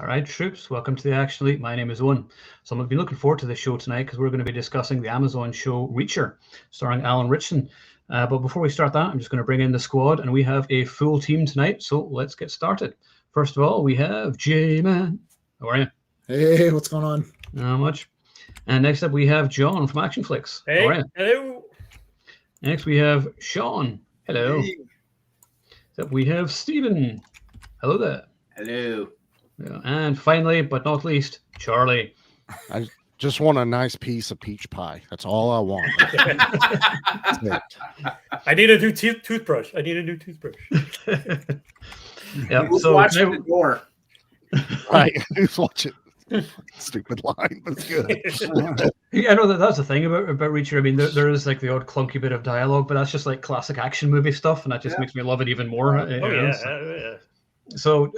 All right, troops, welcome to the Action Elite. My name is Owen. So I've been looking forward to this show tonight because we're going to be discussing the Amazon show Reacher, starring Alan Ritchson. But before we start that, I'm just going to bring in the squad, and we have a full team tonight. So let's get started. First of all, we have J-Man. How are you? Hey, what's going on? Not much. And next up, we have John from Action Flicks. Hey, How are you? hello. Next, we have Sean. Hello. Hey. Next up, we have Stephen. Hello there. Hello. Yeah. And finally, but not least, Charlie. I just want a nice piece of peach pie. That's all I want. That's it. I need a new toothbrush. Yeah. Who's So watching now- the door? Right. Who's watching? Stupid line, but it's good. Yeah, I know that's the thing about Reacher. I mean, there is like the odd clunky bit of dialogue, but that's just like classic action movie stuff, and that just makes me love it even more. Oh yeah. So,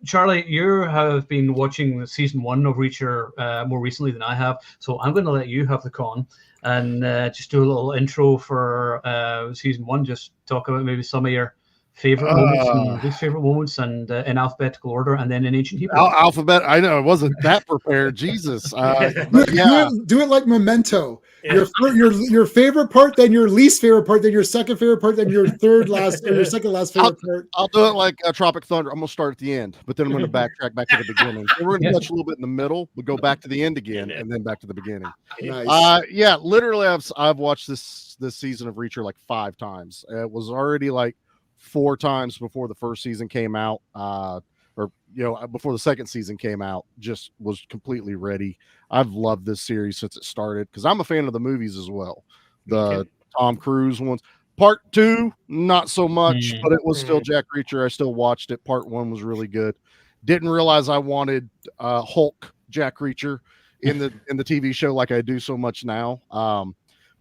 Charlie, you have been watching season 1 of Reacher more recently than I have, so I'm going to let you have the con and just do a little intro for season 1. Just talk about maybe some of your favorite moments and least favorite moments, and in alphabetical order, and then in ancient Hebrew. Alphabet. I know I wasn't that prepared. Jesus. But yeah. Do it like Memento. Yeah. Your favorite part, then your least favorite part, then your second favorite part, then your third last or your second last favorite part. I'll do it like Tropic Thunder. I'm gonna start at the end, but then I'm gonna backtrack back to the beginning. So we're gonna touch a little bit in the middle, but go back to the end again, and then back to the beginning. Nice. Yeah, literally, I've watched this season of Reacher like 5 times. It was already like 4 times before the first season came out, before the second season came out. Just was completely ready. I've loved this series since it started because I'm a fan of the movies as well. The Tom Cruise ones. Part 2, not so much, but it was still Jack Reacher. I still watched it. Part 1 was really good. Didn't realize I wanted Hulk Jack Reacher in the TV show like I do so much now.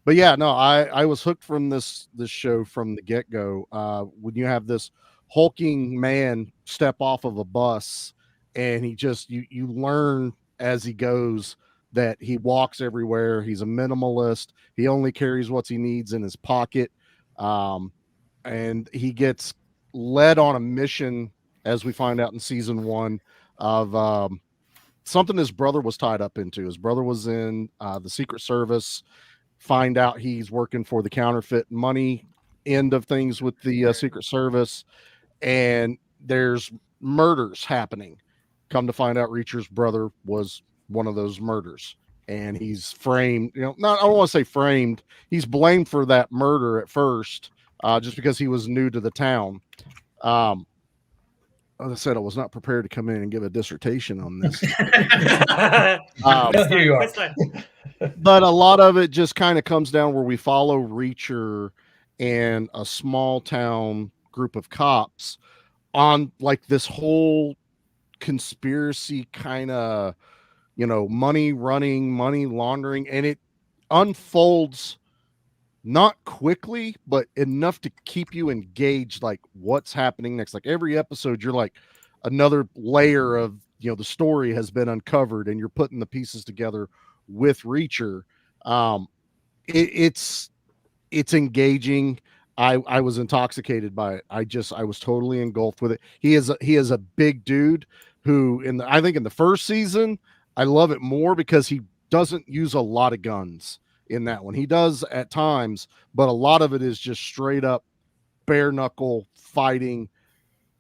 But yeah, no, I was hooked from this show from the get-go. When you have this hulking man step off of a bus, and he just you learn as he goes that he walks everywhere. He's a minimalist. He only carries what he needs in his pocket. And he gets led on a mission, as we find out in season 1, of something his brother was tied up into. His brother was in the Secret Service. Find out he's working for the counterfeit money end of things with the Secret Service, and there's murders happening. Come to find out, Reacher's brother was one of those murders, and he's framed. I don't want to say framed. He's blamed for that murder at first, just because he was new to the town. As I said, I was not prepared to come in and give a dissertation on this. Here you are. But a lot of it just kind of comes down where we follow Reacher and a small town group of cops on like this whole conspiracy kind of, money running, money laundering, and it unfolds not quickly, but enough to keep you engaged, like what's happening next. Like every episode, you're like another layer of, the story has been uncovered, and you're putting the pieces together with Reacher. It's engaging. I was intoxicated by it. I was totally engulfed with it. He is a big dude who I think in the first season, I love it more because he doesn't use a lot of guns in that one. He does at times, but a lot of it is just straight up bare knuckle fighting.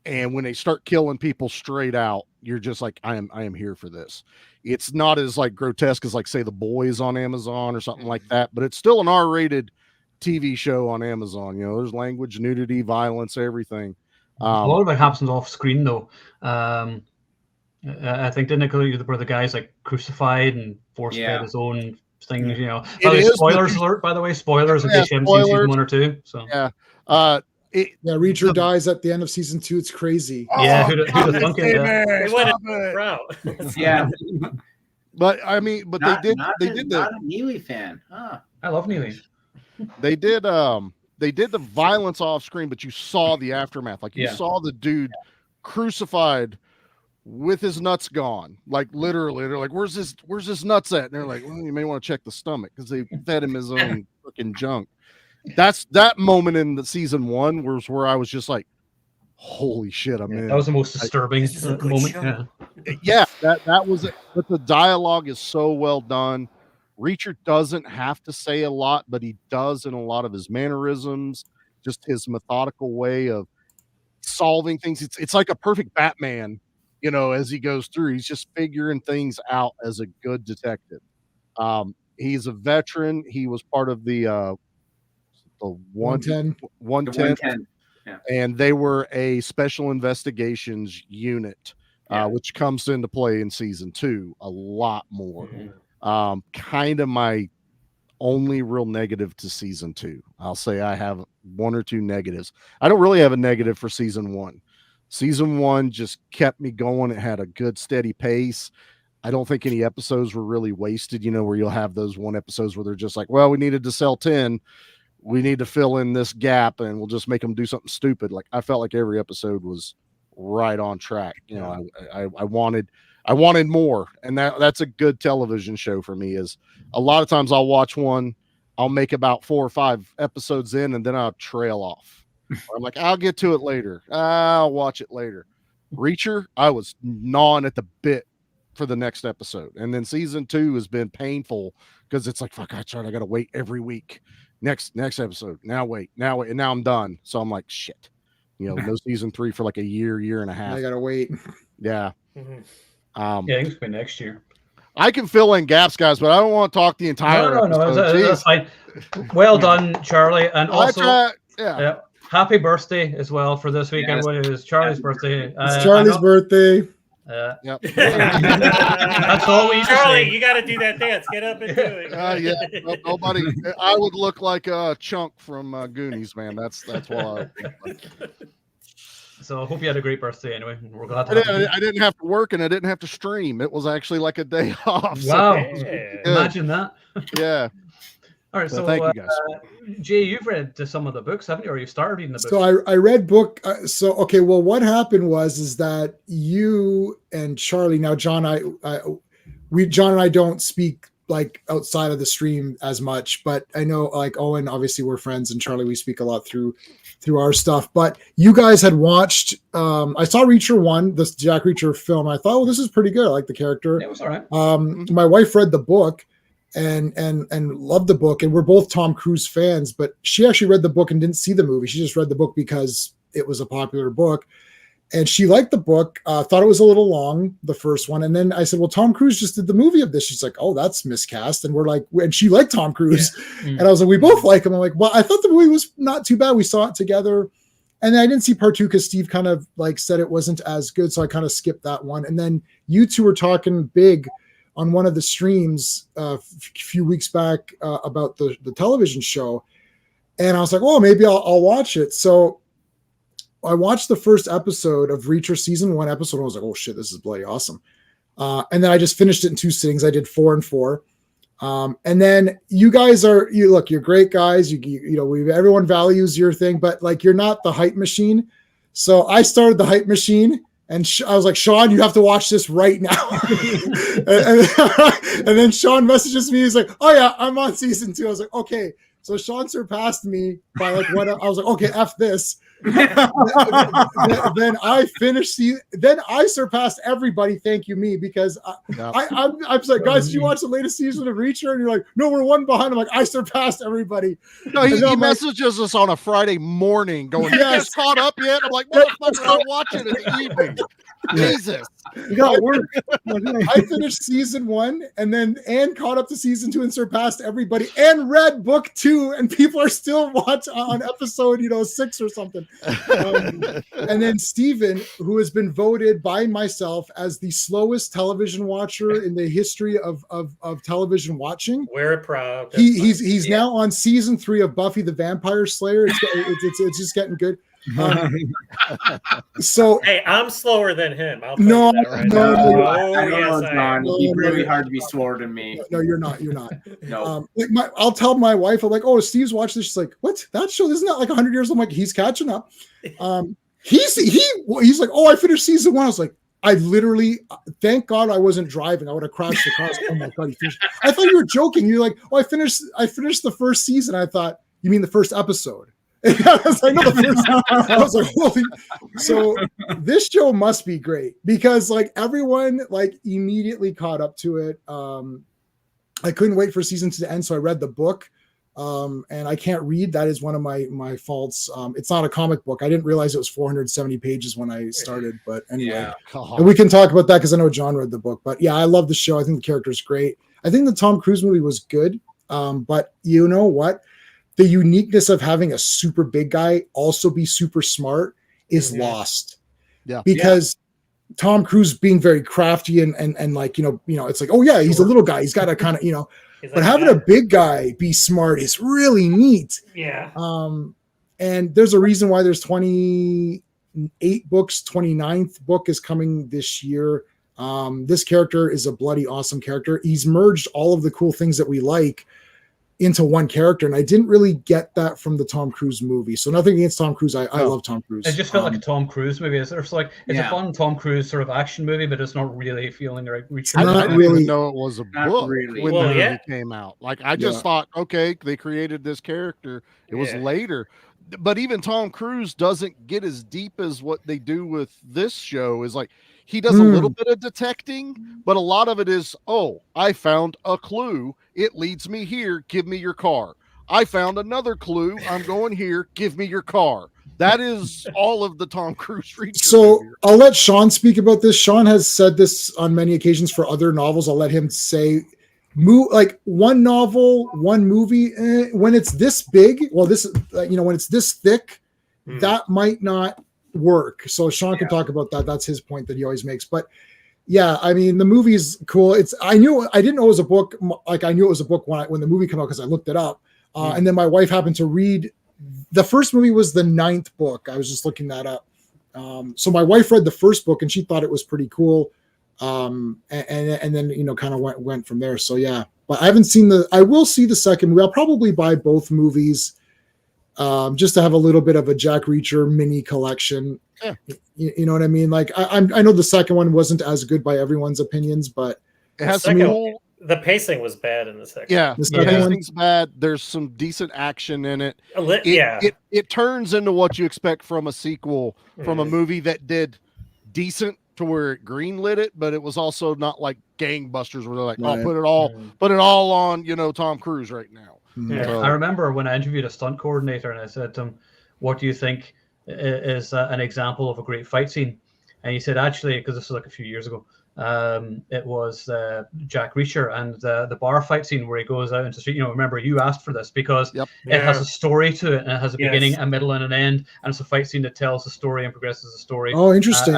And when they start killing people straight out, you're just like, I am here for this. It's not as like grotesque as like say The Boys on Amazon or something like that, but it's still an R-rated TV show on Amazon. There's language, nudity, violence, everything. A lot of it happens off screen though. I think didn't it go where the guy's like crucified and force fed his own things, spoilers alert, by the way, spoilers in case you haven't seen season 1 or 2. So Reacher dies at the end of season 2. It's crazy. Yeah, who'd have thunk it? Yeah. But I mean, but Not they a Neely fan. I love Neely. They did the violence off screen, but you saw the aftermath. Like you saw the dude crucified with his nuts gone. Like literally, they're like, where's his nuts at? And they're like, well, you may want to check the stomach because they fed him his own freaking junk. That's that moment in the season 1 was where I was just like, holy shit, I'm in. That was the most disturbing moment. Yeah, that was it. But the dialogue is so well done. Reacher doesn't have to say a lot, but he does in a lot of his mannerisms, just his methodical way of solving things. It's like a perfect Batman, as he goes through. He's just figuring things out as a good detective. He's a veteran. He was part of the 110. 110, Yeah. and they were a special investigations unit, which comes into play in season 2 a lot more. Kind of my only real negative to season 2. I'll say I have 1 or 2 negatives. I don't really have a negative for season 1. Season 1 just kept me going. It had a good steady pace. I don't think any episodes were really wasted, where you'll have those one episodes where they're just like, well, we needed to sell 10. We need to fill in this gap and we'll just make them do something stupid. Like, I felt like every episode was right on track. I wanted more. And that's a good television show for me. Is a lot of times I'll watch one, I'll make about 4 or 5 episodes in, and then I'll trail off. Or I'm like, I'll get to it later. I'll watch it later. Reacher, I was gnawing at the bit for the next episode. And then season 2 has been painful because it's like, fuck, I got to wait every week. Next episode. Now wait. And now I'm done. So I'm like, shit. No season 3 for like a year and a half. I gotta wait. Yeah. I think it's been next year. I can fill in gaps, guys, but I don't want to talk the entire No, that's fine. Well done, Charlie. And also, happy birthday as well for this weekend. When it is Charlie's birthday. It's Charlie's birthday. Yep. That's all we Charlie, you got to do that dance. Get up and do it. Yeah. Nobody. I would look like a Chunk from Goonies, man. That's why. So I hope you had a great birthday anyway. We're glad to have you. I didn't have to work and I didn't have to stream. It was actually like a day off. Wow. So Imagine that. Yeah. All right. So thank you guys. Jay, you've read some of the books, haven't you? Or you started reading the books? So I read book. Well, what happened was that you and Charlie, now John and I don't speak like outside of the stream as much, but I know like Owen, obviously we're friends, and Charlie, we speak a lot through our stuff. But you guys had watched, I saw Reacher 1, this Jack Reacher film. And I thought, this is pretty good. I like the character. It was all right. My wife read the book and loved the book, and we're both Tom Cruise fans, but she actually read the book and didn't see the movie. She just read the book because it was a popular book. And she liked the book, thought it was a little long, the first one. And then I said, well, Tom Cruise just did the movie of this. She's like, oh, that's miscast. And we're like, and she liked Tom Cruise. Yeah. And I was like, we both like him. I'm like, well, I thought the movie was not too bad. We saw it together. And then I didn't see part 2 because Steve kind of like said it wasn't as good. So I kind of skipped that one. And then you two were talking big on one of the streams a few weeks back about the television show. And I was like, well, maybe I'll watch it. So I watched the first episode of Reacher season 1 episode. And I was like, oh shit, this is bloody awesome. And then I just finished it in 2 sittings. I did 4 and 4. And then you guys you're great guys. Everyone values your thing, but like, you're not the hype machine. So I started the hype machine, and I was like, Sean, you have to watch this right now. and then Sean messages me. He's like, oh yeah, I'm on season 2. I was like, okay. So Sean surpassed me by like what I was like, okay, F this. Then I finished. Then I surpassed everybody. Thank you, me, because I'm like, guys, did you watch the latest season of Reacher? And you're like, no, we're 1 behind. I'm like, I surpassed everybody. No, he messages us on a Friday morning, going, "You guys caught up yet?" I'm like, "Motherfucker, I'm watching in the evening." Jesus, you got work. I finished season 1, and then Anne caught up to season 2 and surpassed everybody, and read book 2, and people are still watching on episode 6 or something. And then Steven, who has been voted by myself as the slowest television watcher in the history of television watching. We're proud. He's now on season 3 of Buffy the Vampire Slayer. It's just getting good. So hey, I'm slower than him. I'll no, John. It'd be really hard to be slower than me. No, you're not. You're not. No. I'll tell my wife, I'm like, oh, Steve's watched this. She's like, what? That show isn't that like 100 years old? I'm like, he's catching up. He's like, oh, I finished season 1. I was like, I literally, thank God I wasn't driving. I would have crashed the car. Oh my God, he finished. I thought you were joking. You're like, oh, I finished the first season. I thought, you mean the first episode? I know the first. I was like, holy. So this show must be great because like everyone like immediately caught up to it. I couldn't wait for season 2 to end, so I read the book. And I can't read. That is one of my faults. It's not a comic book. I didn't realize it was 470 pages when I started, but anyway, and we can talk about that because I know John read the book. But yeah, I love the show. I think the character is great. I think the Tom Cruise movie was good. But you know what? The uniqueness of having a super big guy also be super smart is lost. Yeah, because Tom Cruise being very crafty and like you know, it's like, oh yeah, he's a little guy. He's got to kind of but having a big guy be smart is really neat. Yeah. And there's a reason why there's 28 books. 29th book is coming this year. This character is a bloody awesome character. He's merged all of the cool things that we like into one character, and I didn't really get that from the Tom Cruise movie. So nothing against Tom Cruise. I love Tom Cruise. It just felt like a Tom Cruise movie. It's like it's a fun Tom Cruise sort of action movie, but it's not really feeling like I didn't even know it was a book when the movie came out. Like I just thought, okay, they created this character. It was later. But even Tom Cruise doesn't get as deep as what they do with this show. Is like he does a little bit of detecting, but a lot of it is, oh, I found a clue. It leads me here. Give me your car. I found another clue. I'm going here. Give me your car. That is all of the Tom Cruise Reacher. So I'll let Sean speak about this. Sean has said this on many occasions for other novels. I'll let him say, like one novel, one movie, when it's this big, well, this, when it's this thick, that might not work. So Sean can talk about that. That's his point that he always makes. But yeah, I mean, the movie's cool. I didn't know it was a book. Like I knew it was a book when the movie came out because I looked it up. And then my wife happened to read. The first movie was the 9th book. I was just looking that up. So my wife read the first book and she thought it was pretty cool. And then kind of went from there. So yeah, but I haven't seen I will see the second movie. I'll probably buy both movies. Just to have a little bit of a Jack Reacher mini collection. Yeah. You know what I mean? Like I know the second one wasn't as good by everyone's opinions, but it has the pacing was bad in the second. Yeah, the pacing's bad. There's some decent action in it. It turns into what you expect from a sequel from a movie that did decent to where it greenlit it, but it was also not like gangbusters where they're like, oh, put it all on, Tom Cruise right now. Yeah. So, I remember when I interviewed a stunt coordinator and I said to him, what do you think is an example of a great fight scene? And he said, actually, because this was like a few years ago, it was Jack Reacher and the bar fight scene where he goes out into the street. Remember, you asked for this because it has a story to it and it has a beginning, a middle, and an end. And it's a fight scene that tells the story and progresses the story. Oh, interesting.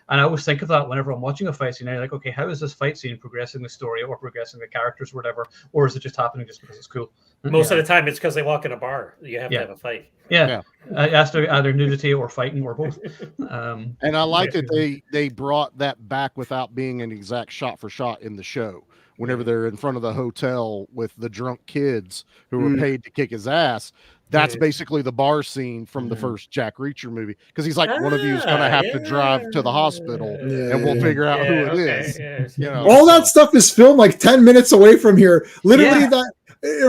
And I always think of that whenever I'm watching a fight scene. I'm like, okay, how is this fight scene progressing the story or progressing the characters or whatever? Or is it just happening just because it's cool? Most of the time, it's because they walk in a bar. You have to have a fight. Yeah. It has to be either nudity or fighting or both. And I like that they brought that back without being an exact shot for shot in the show. Whenever they're in front of the hotel with the drunk kids who were paid to kick his ass, that's basically the bar scene from the first Jack Reacher movie. Because he's like, one of you is going to have to drive to the hospital and we'll figure out who it is. All that stuff is filmed like 10 minutes away from here. Literally that.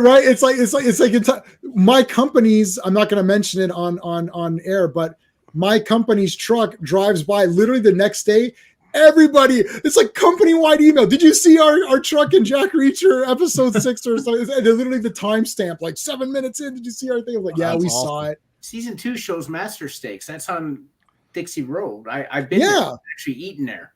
Right, it's like my company's. I'm not going to mention it on air, but my company's truck drives by literally the next day. Everybody, it's like company-wide email. Did you see our truck in Jack Reacher episode 6 or something? And literally the timestamp, like 7 minutes in. Did you see our thing? I'm like, yeah, we saw it. Season 2 shows Master Steaks. That's on Dixie Road. I've been there, actually eaten there.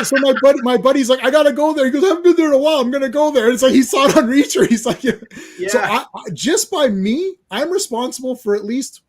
So my buddy's like, I gotta go there. He goes, I haven't been there in a while. I'm gonna go there. And it's like he saw it on Reacher. He's like, So I just by me, I'm responsible for at least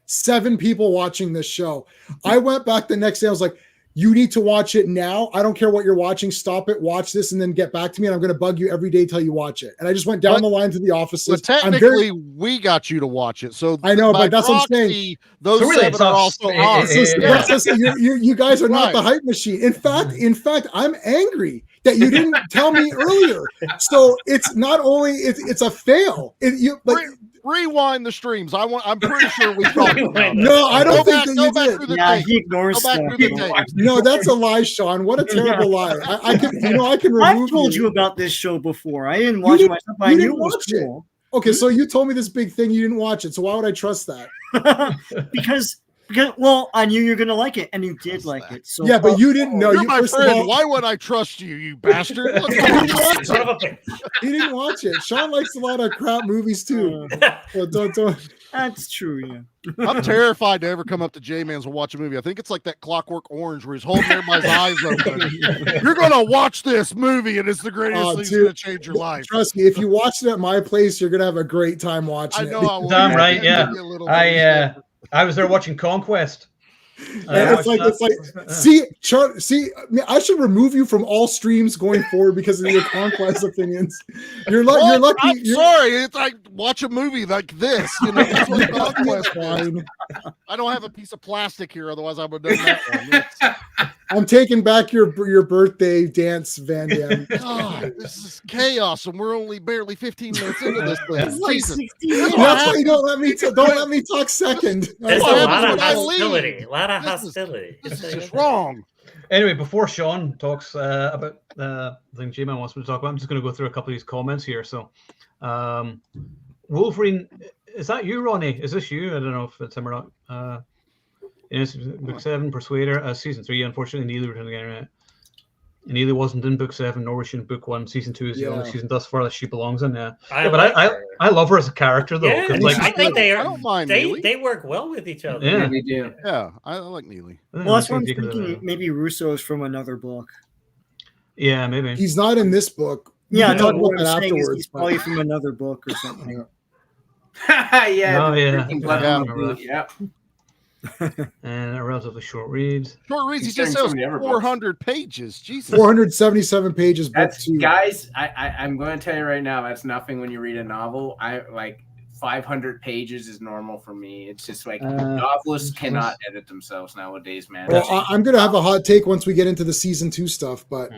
7 people watching this show. I went back the next day. I was like, you need to watch it now. I don't care what you're watching. Stop it, watch this, and then get back to me. And I'm going to bug you every day till you watch it. And I just went down the line to the offices. But technically, we got you to watch it. So I know, but that's what I'm saying. Those really 7 are also on. You guys are not the hype machine. In fact, I'm angry that you didn't tell me earlier. So it's not only it's a fail. Rewind the streams. I'm pretty sure we talked about it. No, I don't think that you did. Yeah, he ignores stuff. No, that's a lie, Sean. What a terrible lie. I can remove. I've told you about this show before. I didn't watch myself. I knew it was cool. Okay, so you told me this big thing, you didn't watch it, so why would I trust that? because well, I knew you were gonna like it, and you did like it. So yeah, but you didn't know. You're You my first of friend. all, Why would I trust you, you bastard? What's he going didn't on? watch Son of it. a bitch. He didn't watch it. Sean likes a lot of crap movies too. So don't. That's true. Yeah. I'm terrified to ever come up to J-Man's and watch a movie. I think it's like that Clockwork Orange where he's holding everybody's eyes open. You're gonna watch this movie, and it's the greatest thing that's gonna change your life. Trust me, if you watch it at my place, you're gonna have a great time watching I it. know. I will. Damn right, Give yeah. me a little bit. I was there watching Conquest. And it's like, see, I should remove you from all streams going forward because of your Conquest opinions. You're lucky. I'm sorry. It's like watch a movie like this. You know, that's what Conquest is. I don't have a piece of plastic here, otherwise I would have done that one. I'm taking back your birthday dance, Van Damme. God, this is chaos, and we're only barely 15 minutes into this thing. It's like Jesus. 60 That's why you don't let me talk second. There's a What lot happens of when I leave? hostility. A lot of This is- hostility. This is just wrong. Anyway, before Sean talks about the thing J-Man wants me to talk about, I'm just going to go through a couple of these comments here. So, Wolverine, is that you, Ronnie? Is this you? I don't know if it's him or not. Yes, book 7, Persuader, season 3. Unfortunately, neither returned again. Neither wasn't in book 7, nor was she in book 1. Season 2 is the only season thus far that she belongs in. Yeah, but I love her as a character though. Yeah, Like, I think I don't mind Neely. they work well with each other. Yeah. They do. Yeah, I like Neely. Well, that's what I'm thinking. Maybe Russo's from another book. Yeah, maybe. He's not in this book. Yeah, We can no. talk about What that I'm saying is afterwards. he's probably from another book or something. Yeah. Oh, yeah. freaking Yeah. Blood. Yeah. And a relatively short read. Short reads. He Considering just so sells many other books. 400 pages. Jesus. 477 pages, book That's 2. guys. I'm going to tell you right now. That's nothing when you read a novel. I like 500 pages is normal for me. It's just like novelists cannot edit themselves nowadays, man. Well, I'm going to have a hot take once we get into the season 2 stuff, but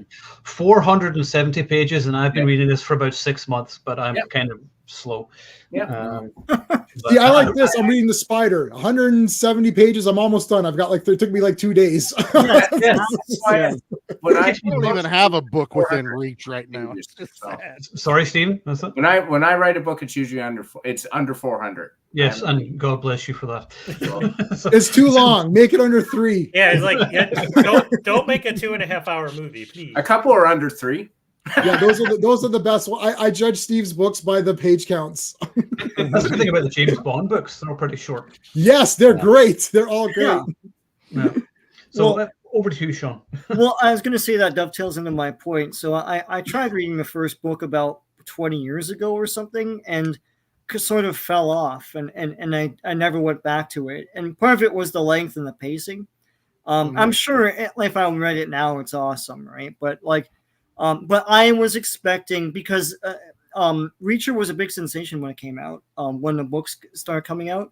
470 pages, and I've been reading this for about 6 months, but I'm kind of slow. Yeah. see, I like this. I'm reading The Spider, 170 pages. I'm almost done. I've got it took me like 2 days. When I I don't even have a book within reach right now. It's just So, sad. Sorry, Stephen. That's it? when I write a book, it's usually under 400. Yes, and God bless you for that. It's too long. Make it under 3. Yeah, it's like don't make a 2.5 hour movie, please. A couple are under 3. Yeah, those are the best. I judge Steve's books by the page counts. That's the thing about the James Bond books; they're all pretty short. Yes, they're great. They're all great. Yeah. Yeah. So Well- over to you, Sean. Well, I was going to say that dovetails into my point. So I tried reading the first book about 20 years ago or something, and sort of fell off, and I never went back to it. And part of it was the length and the pacing. I'm sure if I read it now, it's awesome, right? But but I was expecting, because Reacher was a big sensation when it came out, when the books started coming out,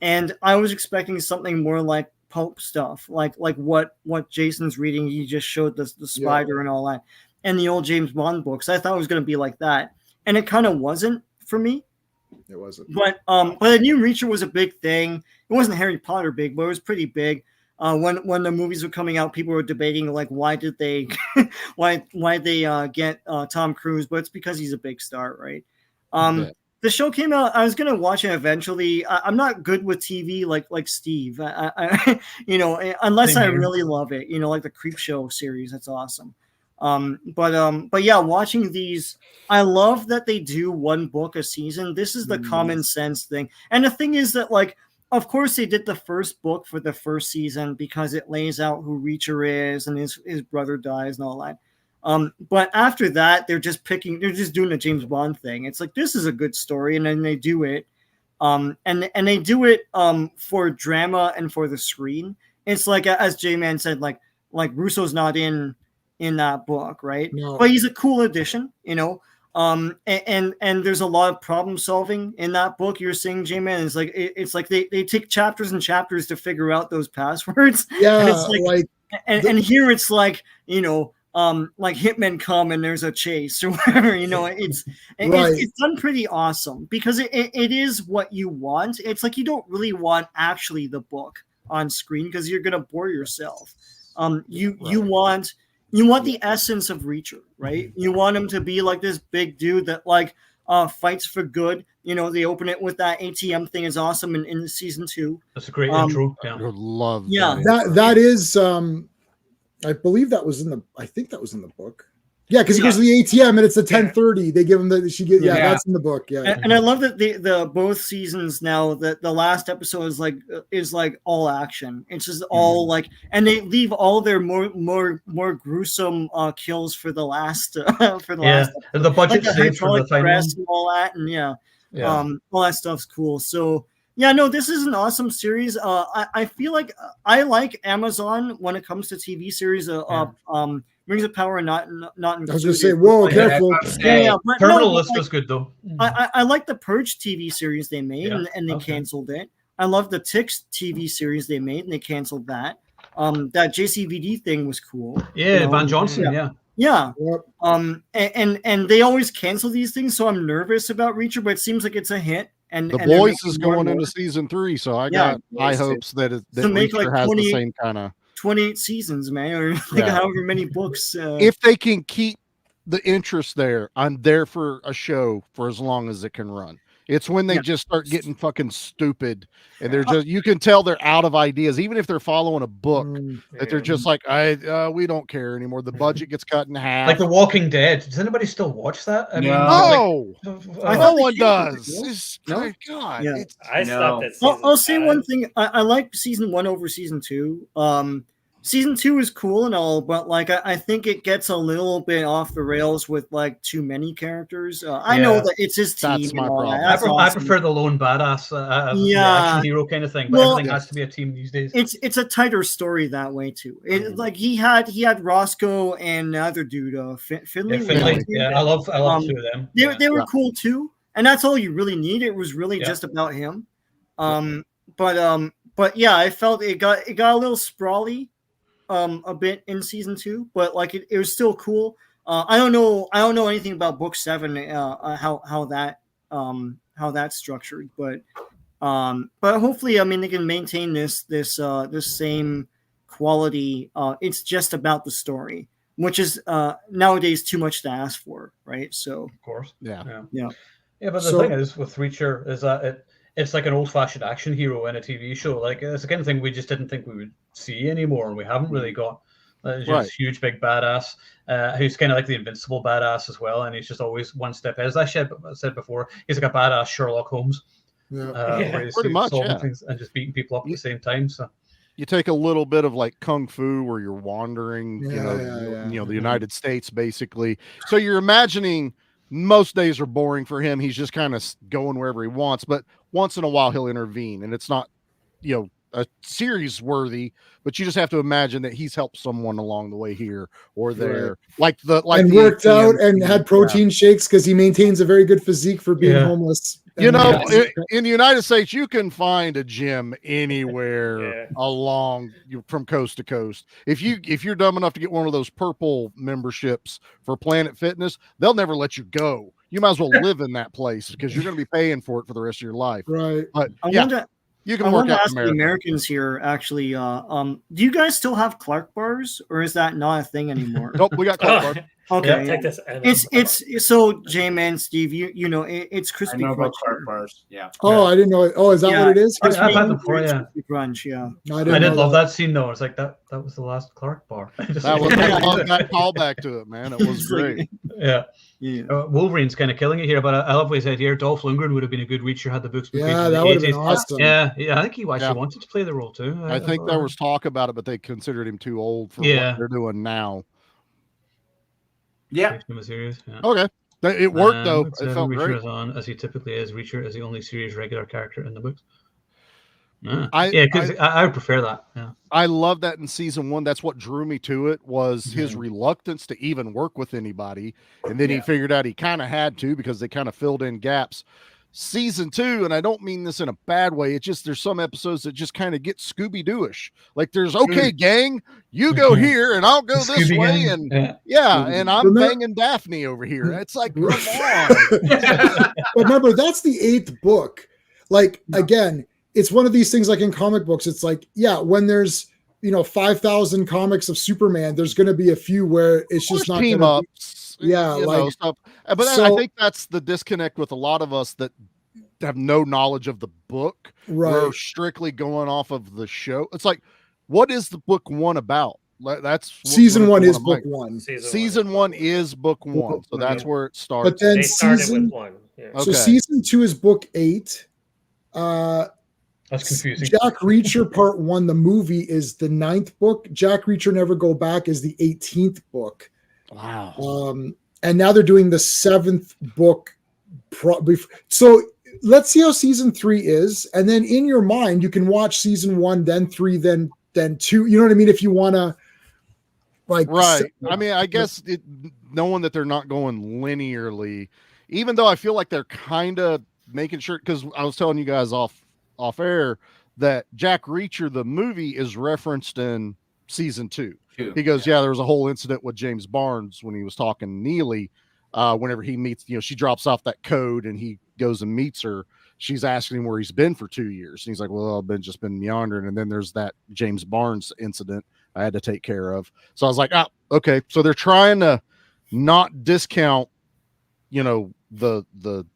and I was expecting something more like pulp stuff, like what Jason's reading. He just showed the spider and all that, and the old James Bond books. I thought it was going to be like that, and it kind of wasn't for me. It wasn't. But I knew Reacher was a big thing. It wasn't Harry Potter big, but it was pretty big. When the movies were coming out, people were debating like why did they get Tom Cruise, but it's because he's a big star, right? The show came out. I was gonna watch it eventually. I'm not good with TV like Steve. I unless I really love it, like the Creep Show series. That's awesome. But yeah, watching these, I love that they do one book a season. This is the common sense thing. And the thing is that, like, of course they did the first book for the first season because it lays out who Reacher is and his brother dies and all that. But after that, they're just doing a James Bond thing. It's like, this is a good story. And then they do it. And they do it, for drama and for the screen. It's like, as J-Man said, like Russo's not in that book, right? No. But he's a cool addition, and there's a lot of problem solving in that book. You're saying, J-Man, it's like they take chapters and chapters to figure out those passwords. Yeah, and it's and here it's like, like hitmen come and there's a chase or whatever, it's done pretty awesome because it is what you want. It's like, you don't really want actually the book on screen because you're gonna bore yourself. You want the essence of Reacher, right? You want him to be like this big dude that, like, fights for good. You know, they open it with that ATM thing is awesome in season 2. That's a great intro. I would love that is I believe that was in the book. Yeah, because he goes to the ATM and it's the 10:30. They give him that's in the book. Yeah. And I love that the both seasons now that the last episode is like all action. It's just all like, and they leave all their more gruesome kills for the last last and the budget saved for the final and all that, and all that stuff's cool. So yeah, no, this is an awesome series. I feel like I like Amazon when it comes to TV series. Rings of Power, not. I was going to say, whoa, careful. Terminal List was good though. I like the Purge TV series they made, and they canceled it. I love the Ticks TV series they made, and they canceled that. That JCVD thing was cool. Yeah, Van Johnson. Yeah. And they always cancel these things, so I'm nervous about Reacher, but it seems like it's a hit. And The Boys is going into season 3, so I got high hopes that Reacher has the same kind of 28 seasons, man, or however many books. If they can keep the interest there, I'm there for a show for as long as it can run. It's when they just start getting fucking stupid, and they're just, you can tell they're out of ideas, even if they're following a book, that they're just like, we don't care anymore. The budget gets cut in half. Like The Walking Dead. Does anybody still watch that? I mean, no one does. My God. Yeah. I stopped at I'll say one thing. I like season 1 over season 2. Season 2 is cool and all, but like I think it gets a little bit off the rails with like too many characters. I know that it's his team. That's my problem. I prefer the lone badass the action hero kind of thing, but everything has to be a team these days. It's a tighter story that way too. Like he had Rosco and the other dude, Finley. Yeah, I love two of them. They were cool too, and that's all you really need. It was really just about him. But yeah, I felt it got a little sprawly. A bit in season 2, but like it was still cool. I don't know anything about book 7, how that's structured, but hopefully, I mean, they can maintain this same quality. It's just about the story, which is nowadays too much to ask for, right? So of course, yeah. But the thing is with Reacher is that it's like an old-fashioned action hero in a TV show. Like it's the kind of thing we just didn't think we would see anymore, and we haven't really got. Just huge, big badass who's kind of like the invincible badass as well, and he's just always one step ahead. As I said before, he's like a badass Sherlock Holmes. Pretty much, things and just beating people up at the same time. So you take a little bit of like kung fu where you're wandering, the United States basically. So you're imagining. Most days are boring for him. He's just kind of going wherever he wants, but once in a while he'll intervene, and it's not, a series worthy, but you just have to imagine that he's helped someone along the way here or there, and worked out and had protein shakes because he maintains a very good physique for being homeless. In the United States, you can find a gym anywhere along from coast to coast. If you're dumb enough to get one of those purple memberships for Planet Fitness, they'll never let you go. You might as well live in that place because you're going to be paying for it for the rest of your life. Right. But you can I work want to out ask the Americans here, actually, do you guys still have Clark bars, or is that not a thing anymore? Nope, we got Clark bars. Okay, take this. It's so J-Man, Steve, it's crispy. I know about Clark bars. Yeah. Oh, I didn't know it. Oh, is that what it is? I've had them before. Yeah. Crunch. Yeah. I didn't love that scene though. It's like that was the last Clark bar. I love that callback to it, man. It was great. Yeah. Wolverine's kind of killing it here, but I love what he said here. Dolph Lundgren would have been a good Reacher had the books been that would have been awesome. Yeah, I think he actually wanted to play the role too. I think there was talk about it, but they considered him too old for what they're doing now. Yeah. Okay. It worked though. It felt Reacher great. is on as he typically is. Reacher is the only series regular character in the books. Because I would prefer that. Yeah. I love that in season 1. That's what drew me to it was his reluctance to even work with anybody, and then he figured out he kind of had to because they kind of filled in gaps. Season 2, and I don't mean this in a bad way, it's just there's some episodes that just kind of get Scooby-Doo-ish. Like there's gang, you go here and I'll go this way, and and I'm banging Daphne over here. It's like, come on. But remember, that's the 8th book. Like again, it's one of these things like in comic books. It's like, when there's 5,000 comics of Superman, there's going to be a few where it's just not team ups. Yeah, like stuff. But I think that's the disconnect with a lot of us that have no knowledge of the book. Right. We're strictly going off of the show. It's like, what is the book one about? That's season one is book one. Season one is book one. So that's where it starts. But then they started with one. Yeah. So season 2 is book 8. That's confusing. Jack Reacher Part 1, the movie, is the 9th book. Jack Reacher Never Go Back is the 18th book. Wow. And now they're doing the 7th book. So let's see how season 3 is. And then in your mind, you can watch season 1, then 3, then 2. You know what I mean? If you want to, like, right. I mean, I guess knowing that they're not going linearly, even though I feel like they're kind of making sure, because I was telling you guys off air that Jack Reacher, the movie, is referenced in season 2. He goes, yeah, there was a whole incident with James Barnes when he was talking to Neely. Whenever he meets, she drops off that code and he goes and meets her. She's asking him where he's been for 2 years. And he's like, well, I've just been meandering. And then there's that James Barnes incident I had to take care of. So I was like, okay. So they're trying to not discount, the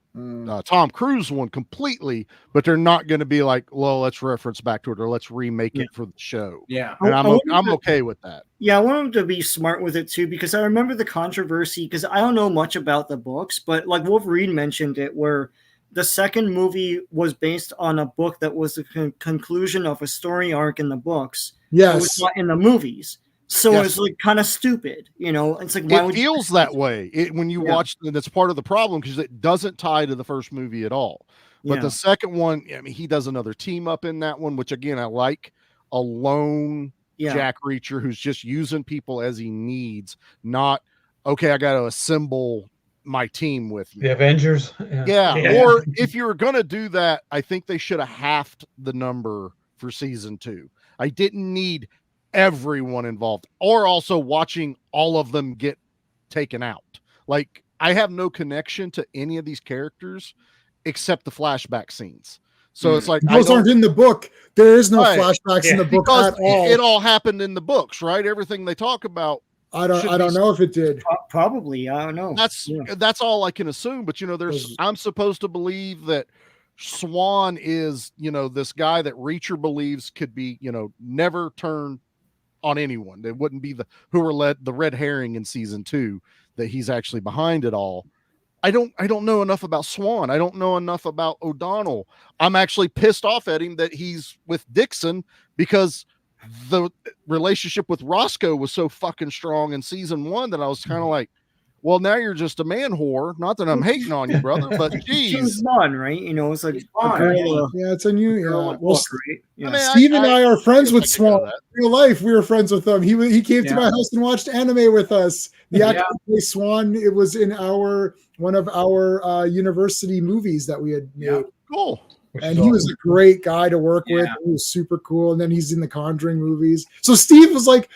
Tom Cruise one completely, but they're not going to be like, well, let's reference back to it or let's remake it for the show. Yeah. And I'm okay with that. Yeah, I want them to be smart with it too, because I remember the controversy, because I don't know much about the books, but like Wolverine mentioned it, where the second movie was based on a book that was the conclusion of a story arc in the books. Yes. It was not in the movies. So it's like kind of stupid, It's like, why it feels that way when you watch, and that's part of the problem because it doesn't tie to the first movie at all. But the second one, I mean, he does another team up in that one, which again I like. A lone Jack Reacher who's just using people as he needs, not okay. I got to assemble my team with me. The Avengers. Yeah. Or if you were gonna do that, I think they should have halved the number for season 2. I didn't need everyone involved, or also watching all of them get taken out. Like, I have no connection to any of these characters except the flashback scenes. So it's like those aren't in the book. There is no flashbacks in the book at all. It all happened in the books, right? Everything they talk about. I don't know if it did. Probably. I don't know. That's all I can assume. But I'm supposed to believe that Swan is, this guy that Reacher believes could be, never turn on anyone. It wouldn't be the red herring in season 2 that he's actually behind it all. I don't know enough about Swan. I don't know enough about O'Donnell. I'm actually pissed off at him that he's with Dixon because the relationship with Rosco was so fucking strong in season 1 that I was kind of like, well, now you're just a man whore. Not that I'm hating on you, brother, but geez. It's fun, right? It's like it's a new well, right? I mean, Steve and I are friends with Swan. In real life, we were friends with him. He came to my house and watched anime with us. The actor Swan, it was in one of our university movies that we had made. Cool. And he was a great guy to work with. He was super cool. And then he's in the Conjuring movies. So Steve was like,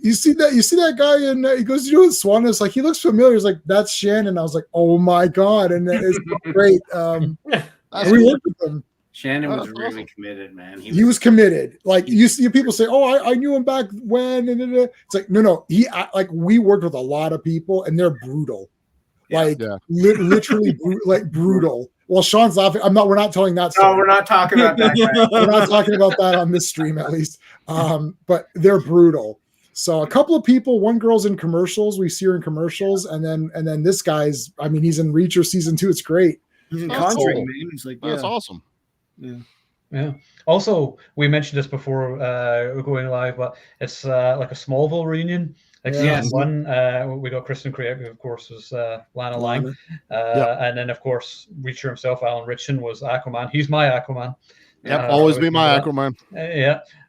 you see that guy, and he goes, Swan is like, he looks familiar. He's like, that's Shannon. I was like, oh my God. And it's great. We worked with him. Shannon was really committed, man. He was committed. Like, you see people say, oh, I knew him back when. And it's like, no. We worked with a lot of people and they're brutal. Literally brutal. Well, Sean's laughing. We're not telling that story. No, we're not talking about that. We're not talking about that on this stream, at least. But they're brutal. So a couple of people, one girl's in commercials. We see her in commercials, and then this guy's. I mean, he's in Reacher season 2. It's great. He's in Conjuring, man. He's like, that's awesome. Yeah. Also, we mentioned this before going live, but it's like a Smallville reunion. Like season 1, we got Kristen Craig, who of course was Lana Lang, and then of course Reacher himself, Alan Ritchson, was Aquaman. He's my Aquaman. Yep, always be my Aquaman.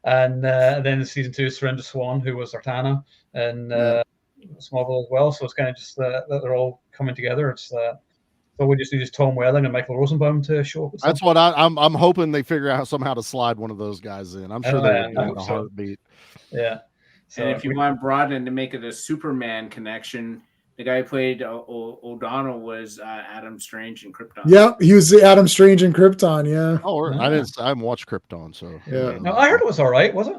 And then in season 2, Surrender Swan, who was Artana, and Smallville as well. So it's kind of just that they're all coming together. It's so we just need Tom Welling and Michael Rosenbaum to show up. That's what I'm hoping they figure out somehow to slide one of those guys in. I'm sure they would in a heartbeat. Yeah. So and if you want Broaden to make it a Superman connection, the guy who played O'Donnell was Adam Strange in Krypton. Yeah, he was Adam Strange in Krypton. Yeah. Oh, I haven't watched Krypton, so No, I heard it was all right. Was it?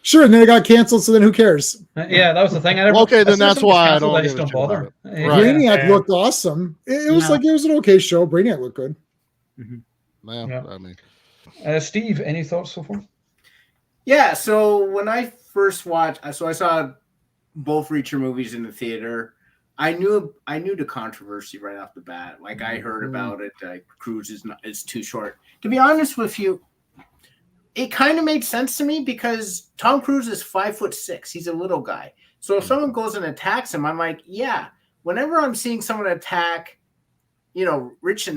Sure, and then it got canceled. So then who cares? Yeah, that was the thing. I never, Okay, then that's why I canceled, don't I just give a don't shit bother. about it. Yeah. Right. Brainiac looked awesome. It was like it was an okay show. Brainiac looked good. Well, Yeah. I mean, Steve, any thoughts so far? Yeah, so when I first watched, so I saw both Reacher movies in the theater. I knew the controversy right off the bat. Like I heard about it. Cruz is too short. To be honest with you, it kind of made sense to me because Tom Cruise is 5'6". He's a little guy. So if someone goes and attacks him, I'm like, yeah. Whenever I'm seeing someone attack, Rich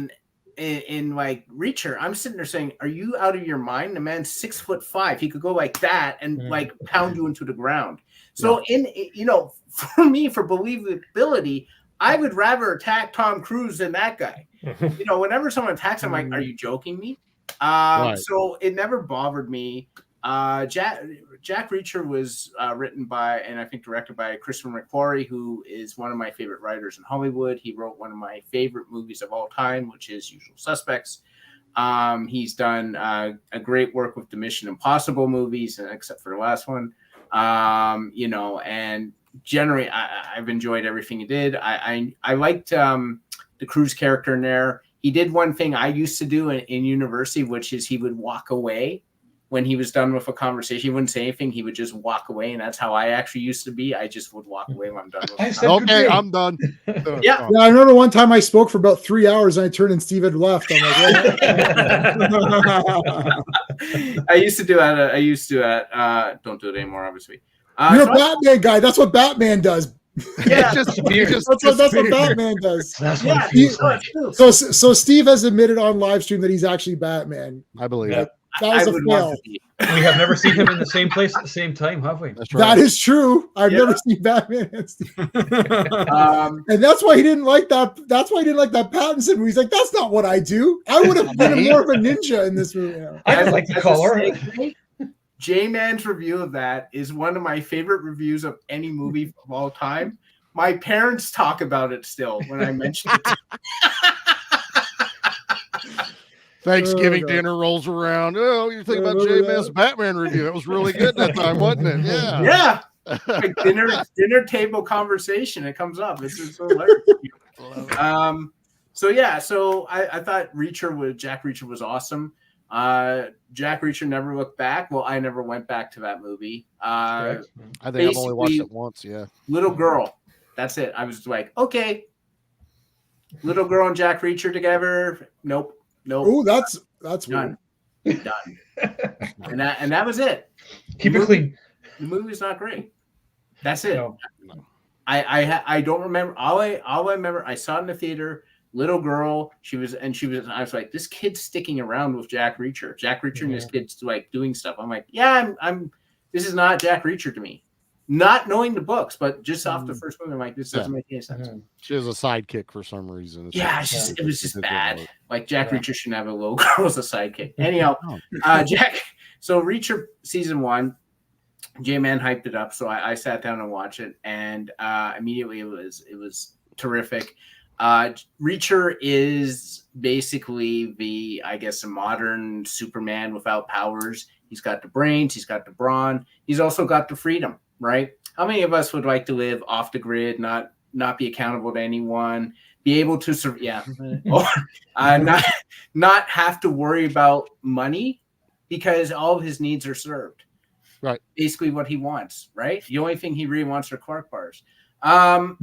in like Reacher, I'm sitting there saying, "Are you out of your mind? The man's 6'5". He could go like that and like pound you into the ground." So for me, for believability, I would rather attack Tom Cruise than that guy. Whenever someone attacks, I'm like, "Are you joking me?" Right. So it never bothered me. Jack Reacher was written by and I think directed by Christopher McQuarrie, who is one of my favorite writers in Hollywood. He wrote one of my favorite movies of all time, which is Usual Suspects. He's done a great work with the Mission Impossible movies, except for the last one. And generally, I've enjoyed everything he did. I liked the Cruz character in there. He did one thing I used to do in university, which is he would walk away when he was done with a conversation. He wouldn't say anything. He would just walk away. And that's how I actually used to be. I just would walk away when I'm done with it. Okay, I'm done. Yeah. Yeah, I remember one time I spoke for about 3 hours and I turned and Steve had left. I'm like, I used to do that. Don't do it anymore, obviously. you're a Batman guy. That's what Batman does. Yeah, That's what Batman does. That's what it feels like. So Steve has admitted on live stream that he's actually Batman. I believe Yeah. it. That was a fail. We have never seen him in the same place at the same time, have we? That's right. That is true. I've never seen Batman and Steve. And that's why he didn't like that. That's why he didn't like that Pattinson movie. He's like, that's not what I do. I would have been more of a ninja in this movie. I like the color. J-Man's review of that is one of my favorite reviews of any movie of all time. My parents talk about it still when I mention it. Thanksgiving dinner rolls around. Oh, you're thinking about J-Man's Batman review. That was really good that time, wasn't it? Yeah. Yeah. Like dinner table conversation. It comes up. It's hilarious. So I thought Jack Reacher was awesome. Jack Reacher never looked back. Well, I never went back to that movie. I think I've only watched it once. Yeah. Little girl. That's it. I was like, okay. Little girl and Jack Reacher together. Nope. Oh, that's done. Done. and that was it. Keep it clean. The movie's not great. That's it. No. I don't remember. All I remember, I saw it in the theater. Little girl, I was like, this kid's sticking around with Jack Reacher. Jack Reacher and this kid's like doing stuff. I'm like, yeah, this is not Jack Reacher to me. Not knowing the books, but just off the first movie, I'm like, this doesn't make any sense. She was a sidekick for some reason. It was just bad. Like Jack Reacher shouldn't have a little girl as a sidekick. Anyhow, so Reacher season 1, J-Man hyped it up, so I sat down and watched it, and immediately it was terrific. Reacher is basically a modern Superman without powers. He's got the brains, he's got the brawn, he's also got the freedom, right? How many of us would like to live off the grid, not be accountable to anyone, be able to not have to worry about money because all of his needs are served. Right. Basically what he wants, right? The only thing he really wants are Clark bars. I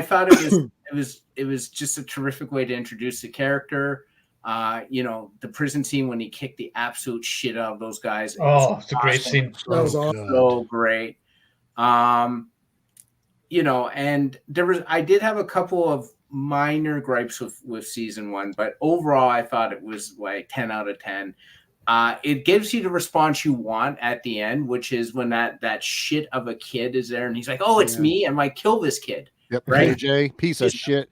thought it was just a terrific way to introduce the character. The prison scene when he kicked the absolute shit out of those guys. Oh, it's a great scene. That was awesome. So great. And I did have a couple of minor gripes with season 1, but overall I thought it was like 10 out of 10. It gives you the response you want at the end, which is when that shit of a kid is there and he's like, oh, it's me. I'm like, kill this kid. Yep. Right. KJ, piece of shit.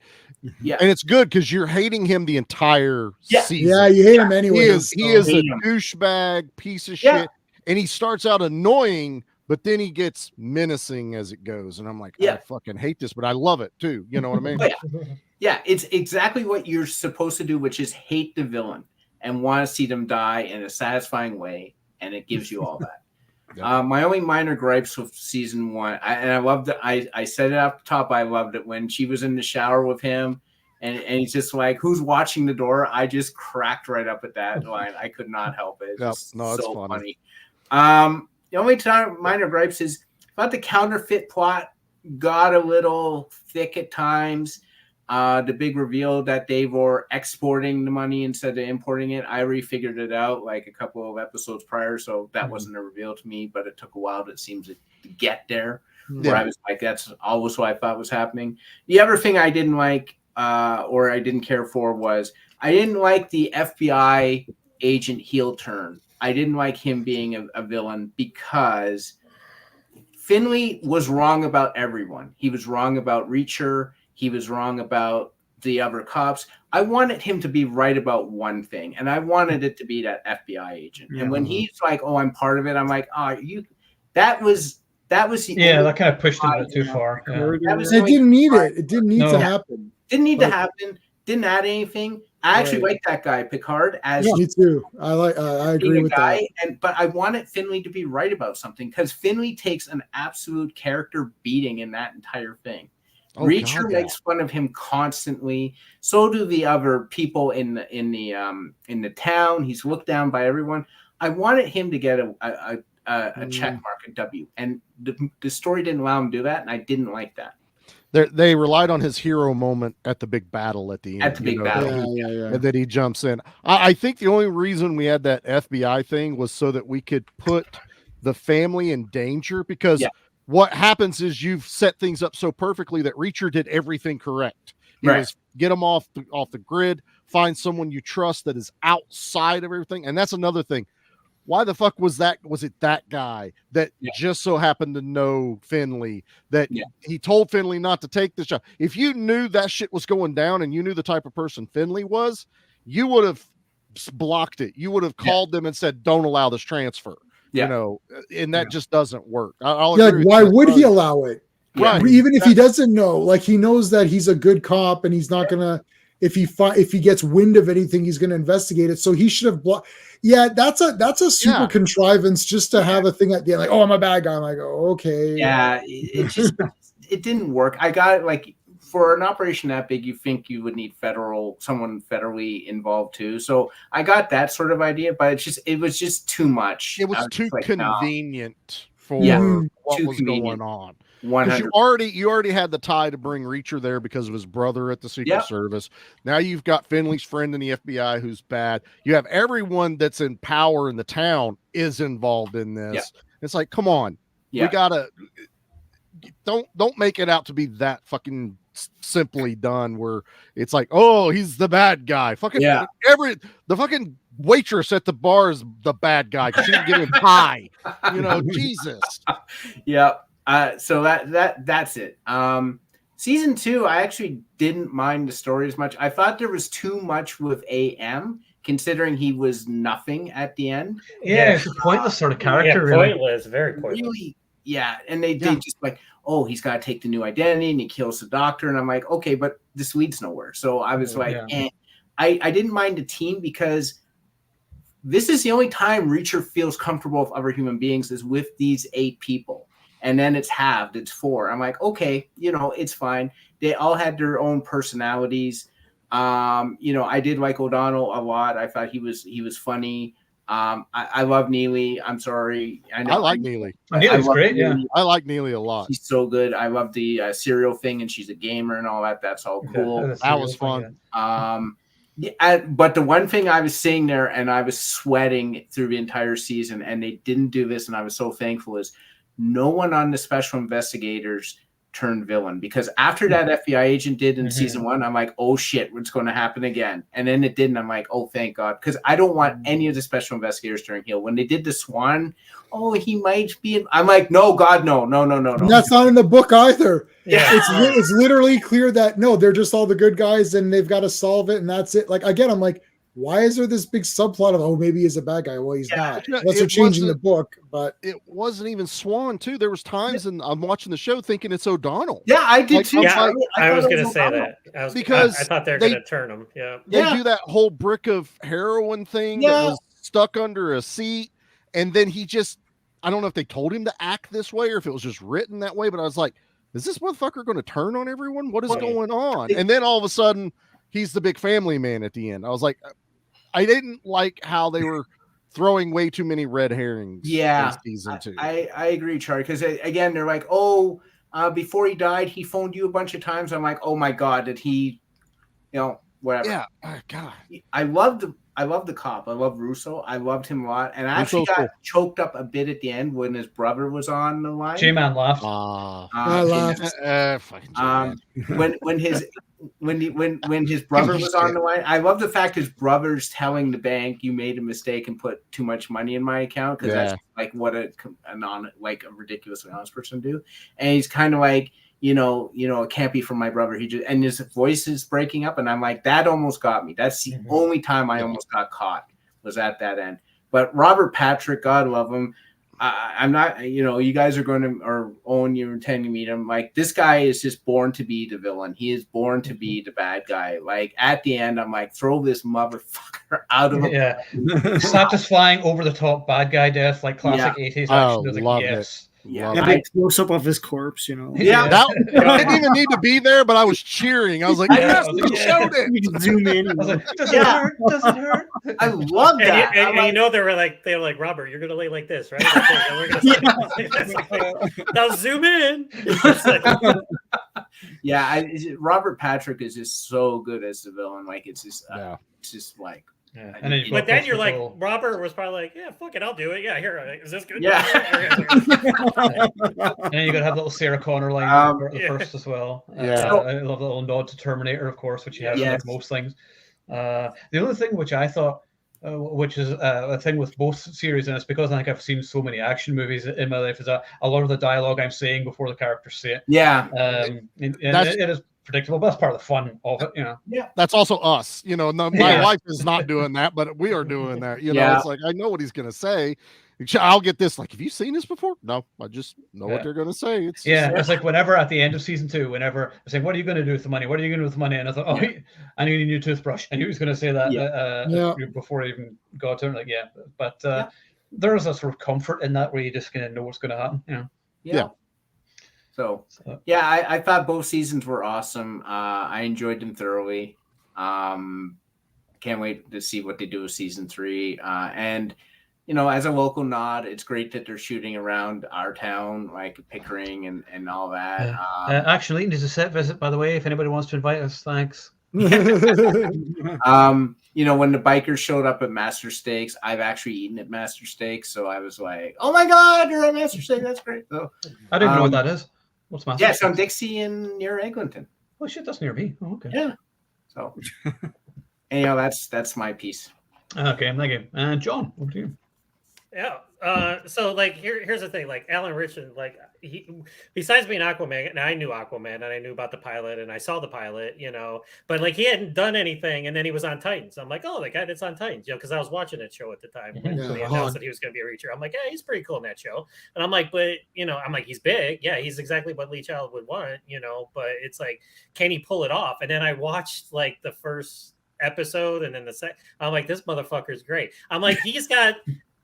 Yeah. And it's good because you're hating him the entire season. Yeah, you hate him anyway. He is a douchebag piece of shit. And he starts out annoying, but then he gets menacing as it goes. And I'm like, I fucking hate this, but I love it too. You know what I mean? Yeah, it's exactly what you're supposed to do, which is hate the villain and want to see them die in a satisfying way. And it gives you all that. Yeah. My only minor gripes with season 1, and I loved it. I said it off the top. I loved it when she was in the shower with him, and he's just like, "Who's watching the door?" I just cracked right up at that line. I could not help it. It's just no, it's so funny. The only time minor gripes is about the counterfeit plot got a little thick at times. The big reveal that they were exporting the money instead of importing it. I already figured it out like a couple of episodes prior, so that wasn't a reveal to me, but it took a while, it seems, to get there. Where I was like, that's always what I thought was happening. The other thing I didn't like, or I didn't care for, was I didn't like the FBI agent heel turn. I didn't like him being a villain because Finley was wrong about everyone. He was wrong about Reacher. He was wrong about the other cops. I wanted him to be right about one thing, and I wanted it to be that FBI agent. And when he's like, "Oh, I'm part of it," I'm like, "Oh, you." That was the that kind of pushed it a bit too far. That was It didn't need it. It didn't need to happen. Didn't need to happen. Didn't add anything. I actually like that guy Picard as me too. I agree with that. But I wanted Finley to be right about something because Finley takes an absolute character beating in that entire thing. Reacher makes fun of him constantly. So do the other people in the town. He's looked down by everyone. I wanted him to get a check mark, a W, and the story didn't allow him to do that, and I didn't like that. They relied on his hero moment at the big battle at the end. At the big battle, and then he jumps in. I think the only reason we had that FBI thing was so that we could put the family in danger, because what happens is you've set things up so perfectly that Reacher did everything correct. It was get them off the grid, find someone you trust that is outside of everything, and that's another thing. Why the fuck was it that guy that just so happened to know Finley, that he told Finley not to take this job? If you knew that shit was going down and you knew the type of person Finley was, you would have blocked it. You would have called them and said, "Don't allow this transfer." You know, and that just doesn't work. I'll agree why would he allow it? Right. Even if he doesn't know, like, he knows that he's a good cop and he's not gonna, if he gets wind of anything, he's gonna investigate it. So he should have blocked. Yeah, that's a super contrivance just to have a thing at the end, like, "Oh, I'm a bad guy." I'm like, "Oh, okay." Yeah, it just it didn't work. I got it, like, for an operation that big, you think you would need someone federally involved too. So I got that sort of idea, but it was just too much. It was too convenient for what was going on. 100. You already had the tie to bring Reacher there because of his brother at the Secret Service. Now you've got Finley's friend in the FBI who's bad. You have everyone that's in power in the town is involved in this. It's like, come on, we gotta don't make it out to be that fucking simply done where it's like, oh, he's the bad guy. Fucking the fucking waitress at the bar is the bad guy because she didn't get him pie. Jesus. So that's it. Season 2, I actually didn't mind the story as much. I thought there was too much with AM, considering he was nothing at the end. It's a pointless sort of character. Pointless, very pointless. Really, and they just like, oh, he's got to take the new identity, and he kills the doctor, and I'm like, okay, but this leads nowhere. So I was like, I didn't mind the team because this is the only time Reacher feels comfortable with other human beings is with these 8 people. And then it's halved, it's 4. I'm like, okay, it's fine. They all had their own personalities. I did like O'Donnell a lot. I thought he was funny. I love Neely. I'm sorry. I like Neely. Neely's great. Neely. I like Neely a lot. She's so good. I love the serial thing, and she's a gamer and all that. That's all cool. That was fun. But the one thing I was sitting there and I was sweating through the entire season, and they didn't do this, and I was so thankful, is no one on the special investigators turned villain, because after that FBI agent did in season 1, I'm like, oh shit, what's going to happen again? And then it didn't. I'm like, oh, thank God, because I don't want any of the special investigators turning heel. When they did the Swan, oh, he might be. I'm like, no, God, no. And that's not in the book either. Yeah, it's literally clear that no, they're just all the good guys and they've got to solve it, and that's it. Like, again, I'm like, why is there this big subplot of, oh, maybe he's a bad guy? Well, he's not. Unless they're changing the book, but it wasn't even Swan too. There was times, and I'm watching the show thinking it's O'Donnell. Yeah, I did too. I was going to say that because I thought they were going to turn him. They do that whole brick of heroin thing that was stuck under a seat, and then he just, I don't know if they told him to act this way or if it was just written that way, but I was like, is this motherfucker going to turn on everyone? What is going on? And then all of a sudden, he's the big family man at the end. I was like, I didn't like how they were throwing way too many red herrings. Yeah, in season 2. I agree, Charlie. Because again, they're like, before he died, he phoned you a bunch of times. I'm like, oh my god, did he? Whatever. Yeah, oh, God. I love the cop. I love Russo. I loved him a lot, and I actually got choked up a bit at the end when his brother was on the line. J-Man laughed. I laughed. When his brother was on the line, I love the fact his brother's telling the bank, "You made a mistake and put too much money in my account," because that's like what a ridiculously honest person do. And he's kind of like, it can't be from my brother. And his voice is breaking up, and I'm like, that almost got me. That's the only time I almost got caught was at that end. But Robert Patrick, God love him. I'm not, you guys are going to, or Owen, you're intending to meet him. Like, this guy is just born to be the villain. He is born to be the bad guy. Like, at the end, I'm like, throw this motherfucker out of him. Yeah. Satisfying over the top bad guy death, like classic 80s action. Love yes. Yeah, big close up of his corpse, Yeah, that didn't even need to be there, but I was cheering. I was like, yes, you showed it. You can zoom in. I was like, does it hurt? Does it hurt? I love that. And they were like, Robert, you're gonna lay like this, right? And we're gonna now zoom in. Robert Patrick is just so good as the villain. Like, it's just, it's just like. Yeah. But then you're like, Robert was probably like, yeah, fuck it, I'll do it. Yeah, here, is this good? Yeah. And then you got to have little Sarah Connor line first as well. Yeah. I love the little nod to Terminator, of course, which you have like most things. The other thing which I thought, which is a thing with both series, and it's because I think I've seen so many action movies in my life, is that a lot of the dialogue I'm saying before the characters say it. Yeah. And it is predictable, but that's part of the fun of it, Yeah, that's also us. My wife is not doing that, but we are doing that. It's like, I know what he's gonna say. I'll get this. Like, have you seen this before? No, I just know what they're gonna say. It's like whenever at the end of season 2, whenever I say, "What are you going to do with the money? What are you going to do with the money?" And I thought, I need a new toothbrush. I knew he was going to say that before I even got to it. Like, but there's a sort of comfort in that where you just kind of know what's going to happen. Yeah. So I thought both seasons were awesome. I enjoyed them thoroughly. Can't wait to see what they do with season 3. And as a local nod, it's great that they're shooting around our town, like Pickering and all that. Action Eaton is a set visit, by the way. If anybody wants to invite us, thanks. When the bikers showed up at Master Steaks, I've actually eaten at Master Steaks, so I was like, "Oh my god, you're at Master Steak! That's great!" So I don't know what that is. What's Master? It's on Dixie and near Eglinton. Oh shit, that's near me. Oh, okay. Yeah. So anyhow, that's my piece. Okay, thank you. And John, over to you. Yeah. So like here's the thing, like Alan Ritchson, like he, besides being Aquaman, and I knew Aquaman and I knew about the pilot and I saw the pilot, but like he hadn't done anything, and then he was on Titans. I'm like, oh, the guy that's on Titans, because I was watching that show at the time when they announced that he was going to be a Reacher. I'm like, yeah, he's pretty cool in that show. And I'm like, but I'm like, he's big, yeah, he's exactly what Lee Child would want, but it's like, can he pull it off? And then I watched like the first episode and then the second. I'm like, this motherfucker's great. I'm like, he's got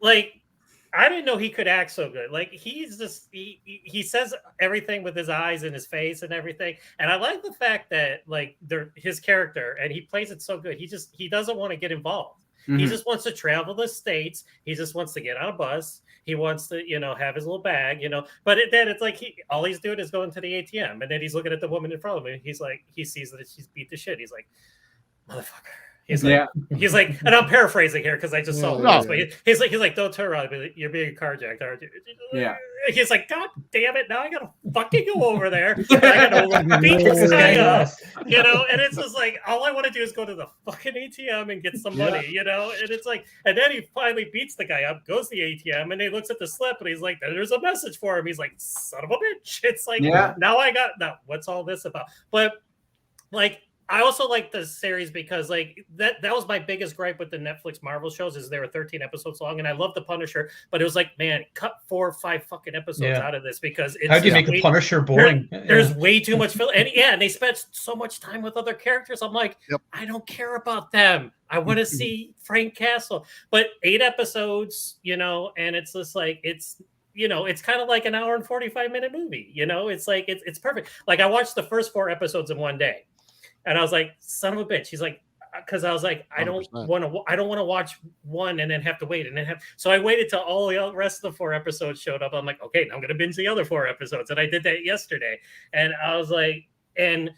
like. I didn't know he could act so good. Like, he's just he says everything with his eyes and his face and everything. And I like the fact that like his character, and he plays it so good. He doesn't want to get involved. Mm-hmm. He just wants to travel the States. He just wants to get on a bus. He wants to, have his little bag, But then it's like all he's doing is going to the ATM, and then he's looking at the woman in front of him. He's like, he sees that she's beat the shit. He's like, motherfucker. He's like, and I'm paraphrasing here because I just saw this, but he's like, don't turn around. You're being carjacked, aren't you? Yeah. He's like, God damn it! Now I gotta fucking go over there. I gotta beat this guy up, And it's just like, all I want to do is go to the fucking ATM and get some money, And it's like, and then he finally beats the guy up, goes to the ATM, and he looks at the slip, and he's like, there's a message for him. He's like, son of a bitch! It's like, now what's all this about? But like. I also like the series because like that was my biggest gripe with the Netflix Marvel shows is they were 13 episodes long, and I love the Punisher, but it was like, man, cut 4 or 5 fucking episodes out of this because it's how do you make the Punisher boring? There's way too much filler, and they spent so much time with other characters. I'm like, I don't care about them. I want to see Frank Castle, but 8 episodes, and it's just like you know, it's kind of like an hour and 45-minute movie. You know, it's like it's perfect. Like I watched the first 4 episodes in one day, and I was like, son of a bitch. He's like, because I was like, I don't 100%. want to watch one and then have to wait and then have. So I waited till all the rest of the 4 episodes showed up. I'm like, okay, now I'm gonna binge the other 4 episodes, and I did that yesterday. And I was like, and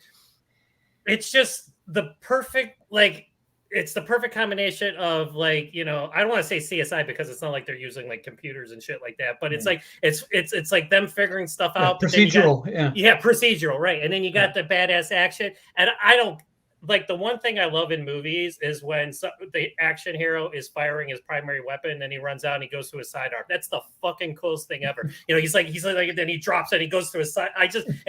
it's just the perfect like. It's the perfect combination of like, you know, I don't want to say CSI because it's not like they're using like computers and shit like that, but it's like it's like them figuring stuff out. Procedural, procedural, right? And then you got the badass action. And I don't like the one thing I love in movies is when the action hero is firing his primary weapon and he runs out and he goes to his sidearm. That's the fucking coolest thing ever. You know, he's like, then he drops and he goes to his side.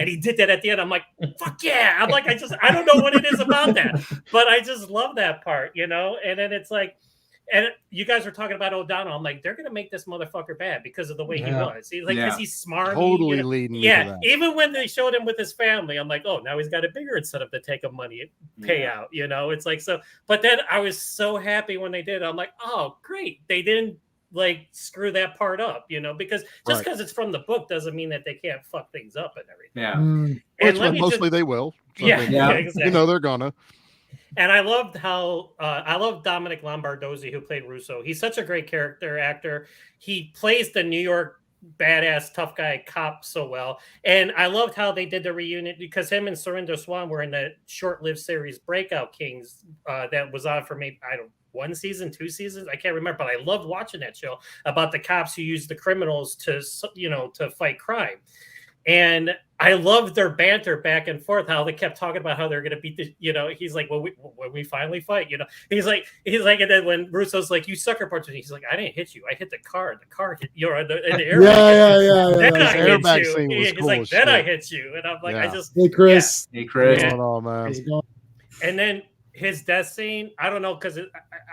And he did that at the end. I'm like, fuck yeah. I'm like, I don't know what it is about that, but I just love that part, you know? And then it's like, and you guys were talking about O'Donnell. I'm like, they're gonna make this motherfucker bad because of the way he was. He's like, because he's smart. Totally leading. Yeah, even when they showed him with his family, I'm like, oh, now he's got a bigger incentive to take a money payout. You know, it's like so. But then I was so happy when they did. I'm like, oh, great, they didn't like screw that part up. You know, because just because it's from the book doesn't mean that they can't fuck things up and everything. Yeah, and mostly they will. So exactly. You know, they're gonna. And I loved how I love Dominic Lombardozzi, who played Russo. He's such a great character actor. He plays the New York badass tough guy cop so well. And I loved how they did the reunion because him and Surinder Swan were in the short-lived series Breakout Kings that was on for maybe 1 season, 2 seasons. I can't remember, but I loved watching that show about the cops who use the criminals to, you know, to fight crime. And I loved their banter back and forth, how they kept talking about how they're going to beat the, you know, he's like, when we finally fight, you know, he's like, and then when Russo's like, you sucker punch me, he's like, I didn't hit you. I hit the car hit you know, in the airbag. Then I hit you. He's cool like, then I hit you. And I'm like, Hey, Chris. Hey, Chris. What's going on, man? And then his death scene, I don't know, because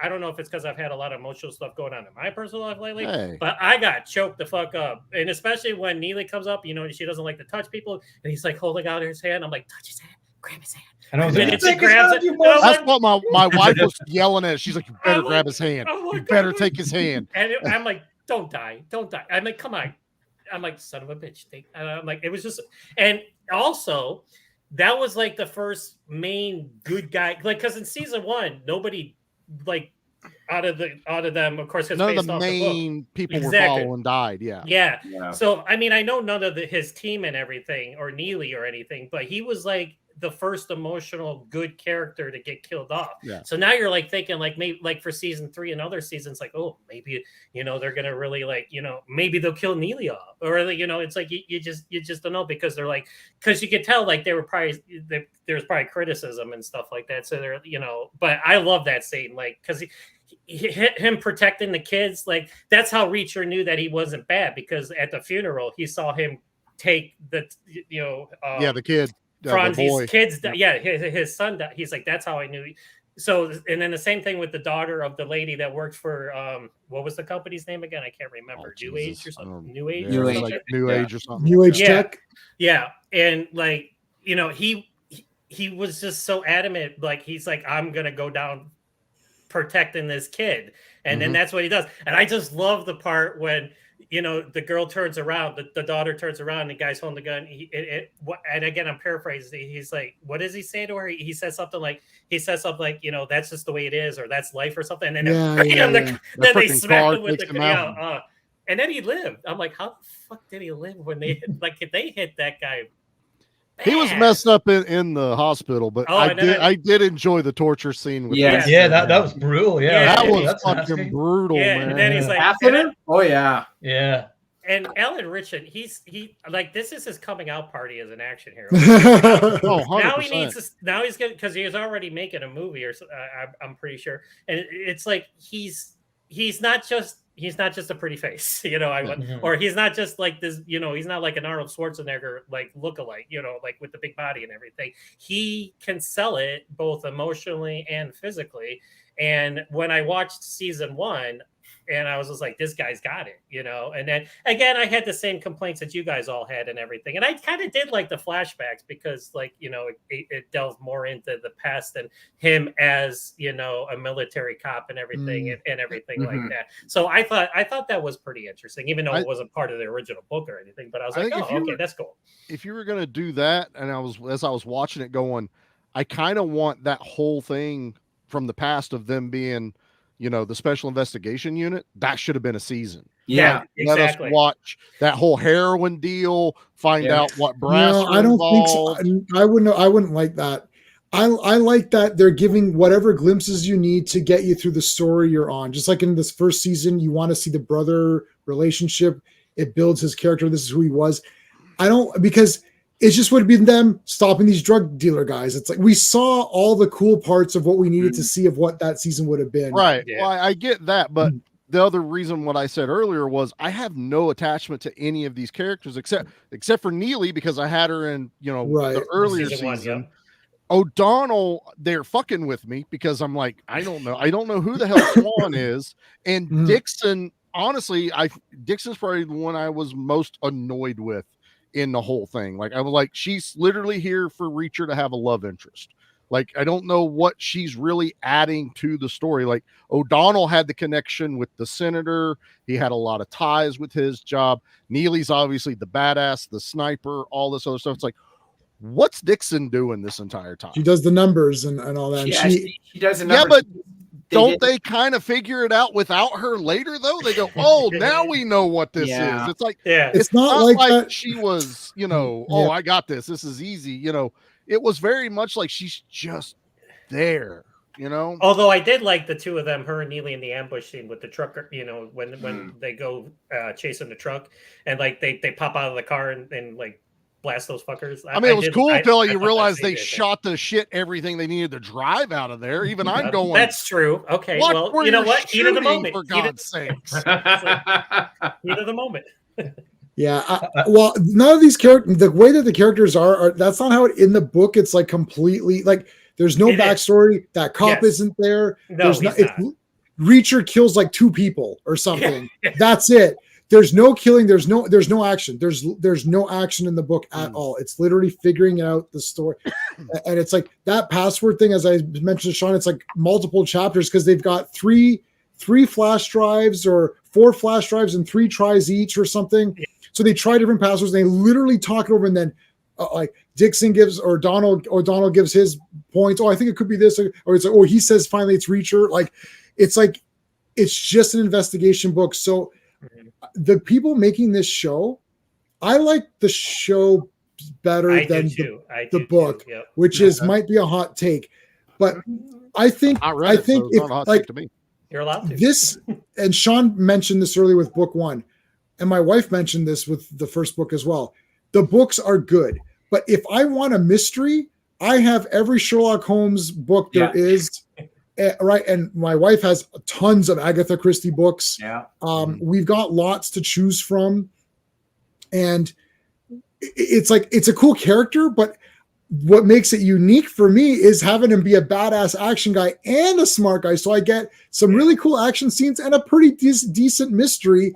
I don't know if it's because I've had a lot of emotional stuff going on in my personal life lately, but I got choked the fuck up. And especially when Neely comes up, you know, she doesn't like to touch people, and he's like holding out his hand. I'm like, touch his hand, grab his hand. And then she grabs it. That's what my wife was yelling at. She's like, you better grab his hand. You better take his hand. And I'm like, don't die. I'm like, come on. I'm like, son of a bitch. And I'm like, it was just, and also, that was like the first main good guy, like because in season 1, nobody like out of them, of course, none of the main people were following died. Yeah. So I mean, I know none of his team and everything, or Neely or anything, but he was like the first emotional good character to get killed off. So now you're like thinking like maybe like for season 3 and other seasons, like, oh, maybe, you know, they're gonna really like, you know, maybe they'll kill Neely off, or you know, it's like you just don't know, because they're like, because you could tell like they were probably there's probably criticism and stuff like that, so they're, you know, but I love that scene, like because him protecting the kids, like that's how Reacher knew that he wasn't bad, because at the funeral he saw him take the, you know, the kid. Franz's kids, his son died. He's like, that's how I knew. So, and then the same thing with the daughter of the lady that worked for what was the company's name again? I can't remember. New Age or something. New Age. New Age or something. New Age Tech. Yeah, and like, you know, he was just so adamant. Like he's like, I'm gonna go down protecting this kid, and then that's what he does. And I just love the part when, you know, the girl turns around, the daughter turns around, and the guy's holding the gun. And again, I'm paraphrasing. He's like, what does he say to her? He says something like, you know, that's just the way it is, or that's life, or something. And then, then they smack him with the gun. And then he lived. I'm like, how the fuck did he live when they if they hit that guy? He was messed up in the hospital, but I did enjoy the torture scene with that was brutal. That was fucking brutal, man. And then he's like, And Alan Ritchson, he like, this is his coming out party as an action hero. Now he needs to, now he's good, because he was already making a movie, or I'm pretty sure, and it's like he's not just a pretty face, you know, or he's not just like this, you know, he's not like an Arnold Schwarzenegger like lookalike, you know, like with the big body and everything. He can sell it both emotionally and physically. And when I watched season 1, and I was just like, this guy's got it, you know. And then again, I had the same complaints that you guys all had and everything. And I kind of did like the flashbacks because, like, you know, it delved more into the past and him as, you know, a military cop and everything and everything like that. So I thought that was pretty interesting, even though it wasn't part of the original book or anything. But I was like, oh, okay, that's cool. If you were gonna do that, and as I was watching it going, I kind of want that whole thing from the past of them being, you know, the special investigation unit. That should have been a season. Yeah, let exactly. us watch that whole heroin deal, find out what brass. No, I don't think so. I wouldn't like that. I like that they're giving whatever glimpses you need to get you through the story you're on. Just like in this first season, you want to see the brother relationship. It builds his character. This is who he was. Because it just would have been them stopping these drug dealer guys. It's like we saw all the cool parts of what we needed to see of what that season would have been. Right. Yeah. Well, I get that, but the other reason what I said earlier was I have no attachment to any of these characters except for Neely, because I had her in, you know, the earlier season. O'Donnell, they're fucking with me because I'm like, I don't know who the hell Swan is. And Dixon, honestly, Dixon's probably the one I was most annoyed with in the whole thing. Like, I was like, she's literally here for Reacher to have a love interest. Like, I don't know what she's really adding to the story. Like, O'Donnell had the connection with the senator. He had a lot of ties with his job. Neely's obviously the badass, the sniper, all this other stuff. It's like, what's Dixon doing this entire time? She does the numbers and all that. Yeah, she does the numbers. Yeah, but don't they kind of figure it out without her later, though? They go, oh, now we know what this is. It's like, it's not like she was, you know, I got this. This is easy. You know, it was very much like she's just there, you know? Although I did like the two of them, her and Neely, in the ambush scene with the trucker, you know, when they go chasing the truck and like they pop out of the car and like blast those fuckers. I mean, it was cool until you realize they shot the shit everying they needed to drive out of there. Even I'm going, that's true. Okay, well, you know what? Heat of the moment. For God's sakes. Heat of the moment. Yeah. Well, none of these characters, the way that the characters are, that's not how in the book. It's like completely like there's no backstory. That cop isn't there. No, he's not. Reacher kills like 2 people or something. That's it. There's no killing. There's no action. There's no action in the book at all. It's literally figuring out the story. And it's like that password thing, as I mentioned to Sean, it's like multiple chapters because they've got three flash drives or 4 flash drives and 3 tries each or something. Yeah. So they try different passwords. And they literally talk it over, and then like Dixon gives or O'Donnell gives his points. Oh, I think it could be this, or it's like, oh, he says finally it's Reacher. Like it's just an investigation book. So the people making this show, I like the show better than the book, which might be a hot take, but I think if like to me. You're allowed to. This, and Sean mentioned this earlier with book 1, and my wife mentioned this with the first book as well. The books are good, but if I want a mystery, I have every Sherlock Holmes book there is. Right, and my wife has tons of Agatha Christie books. Yeah, we've got lots to choose from, and it's like it's a cool character. But what makes it unique for me is having him be a badass action guy and a smart guy. So I get some really cool action scenes and a pretty decent mystery.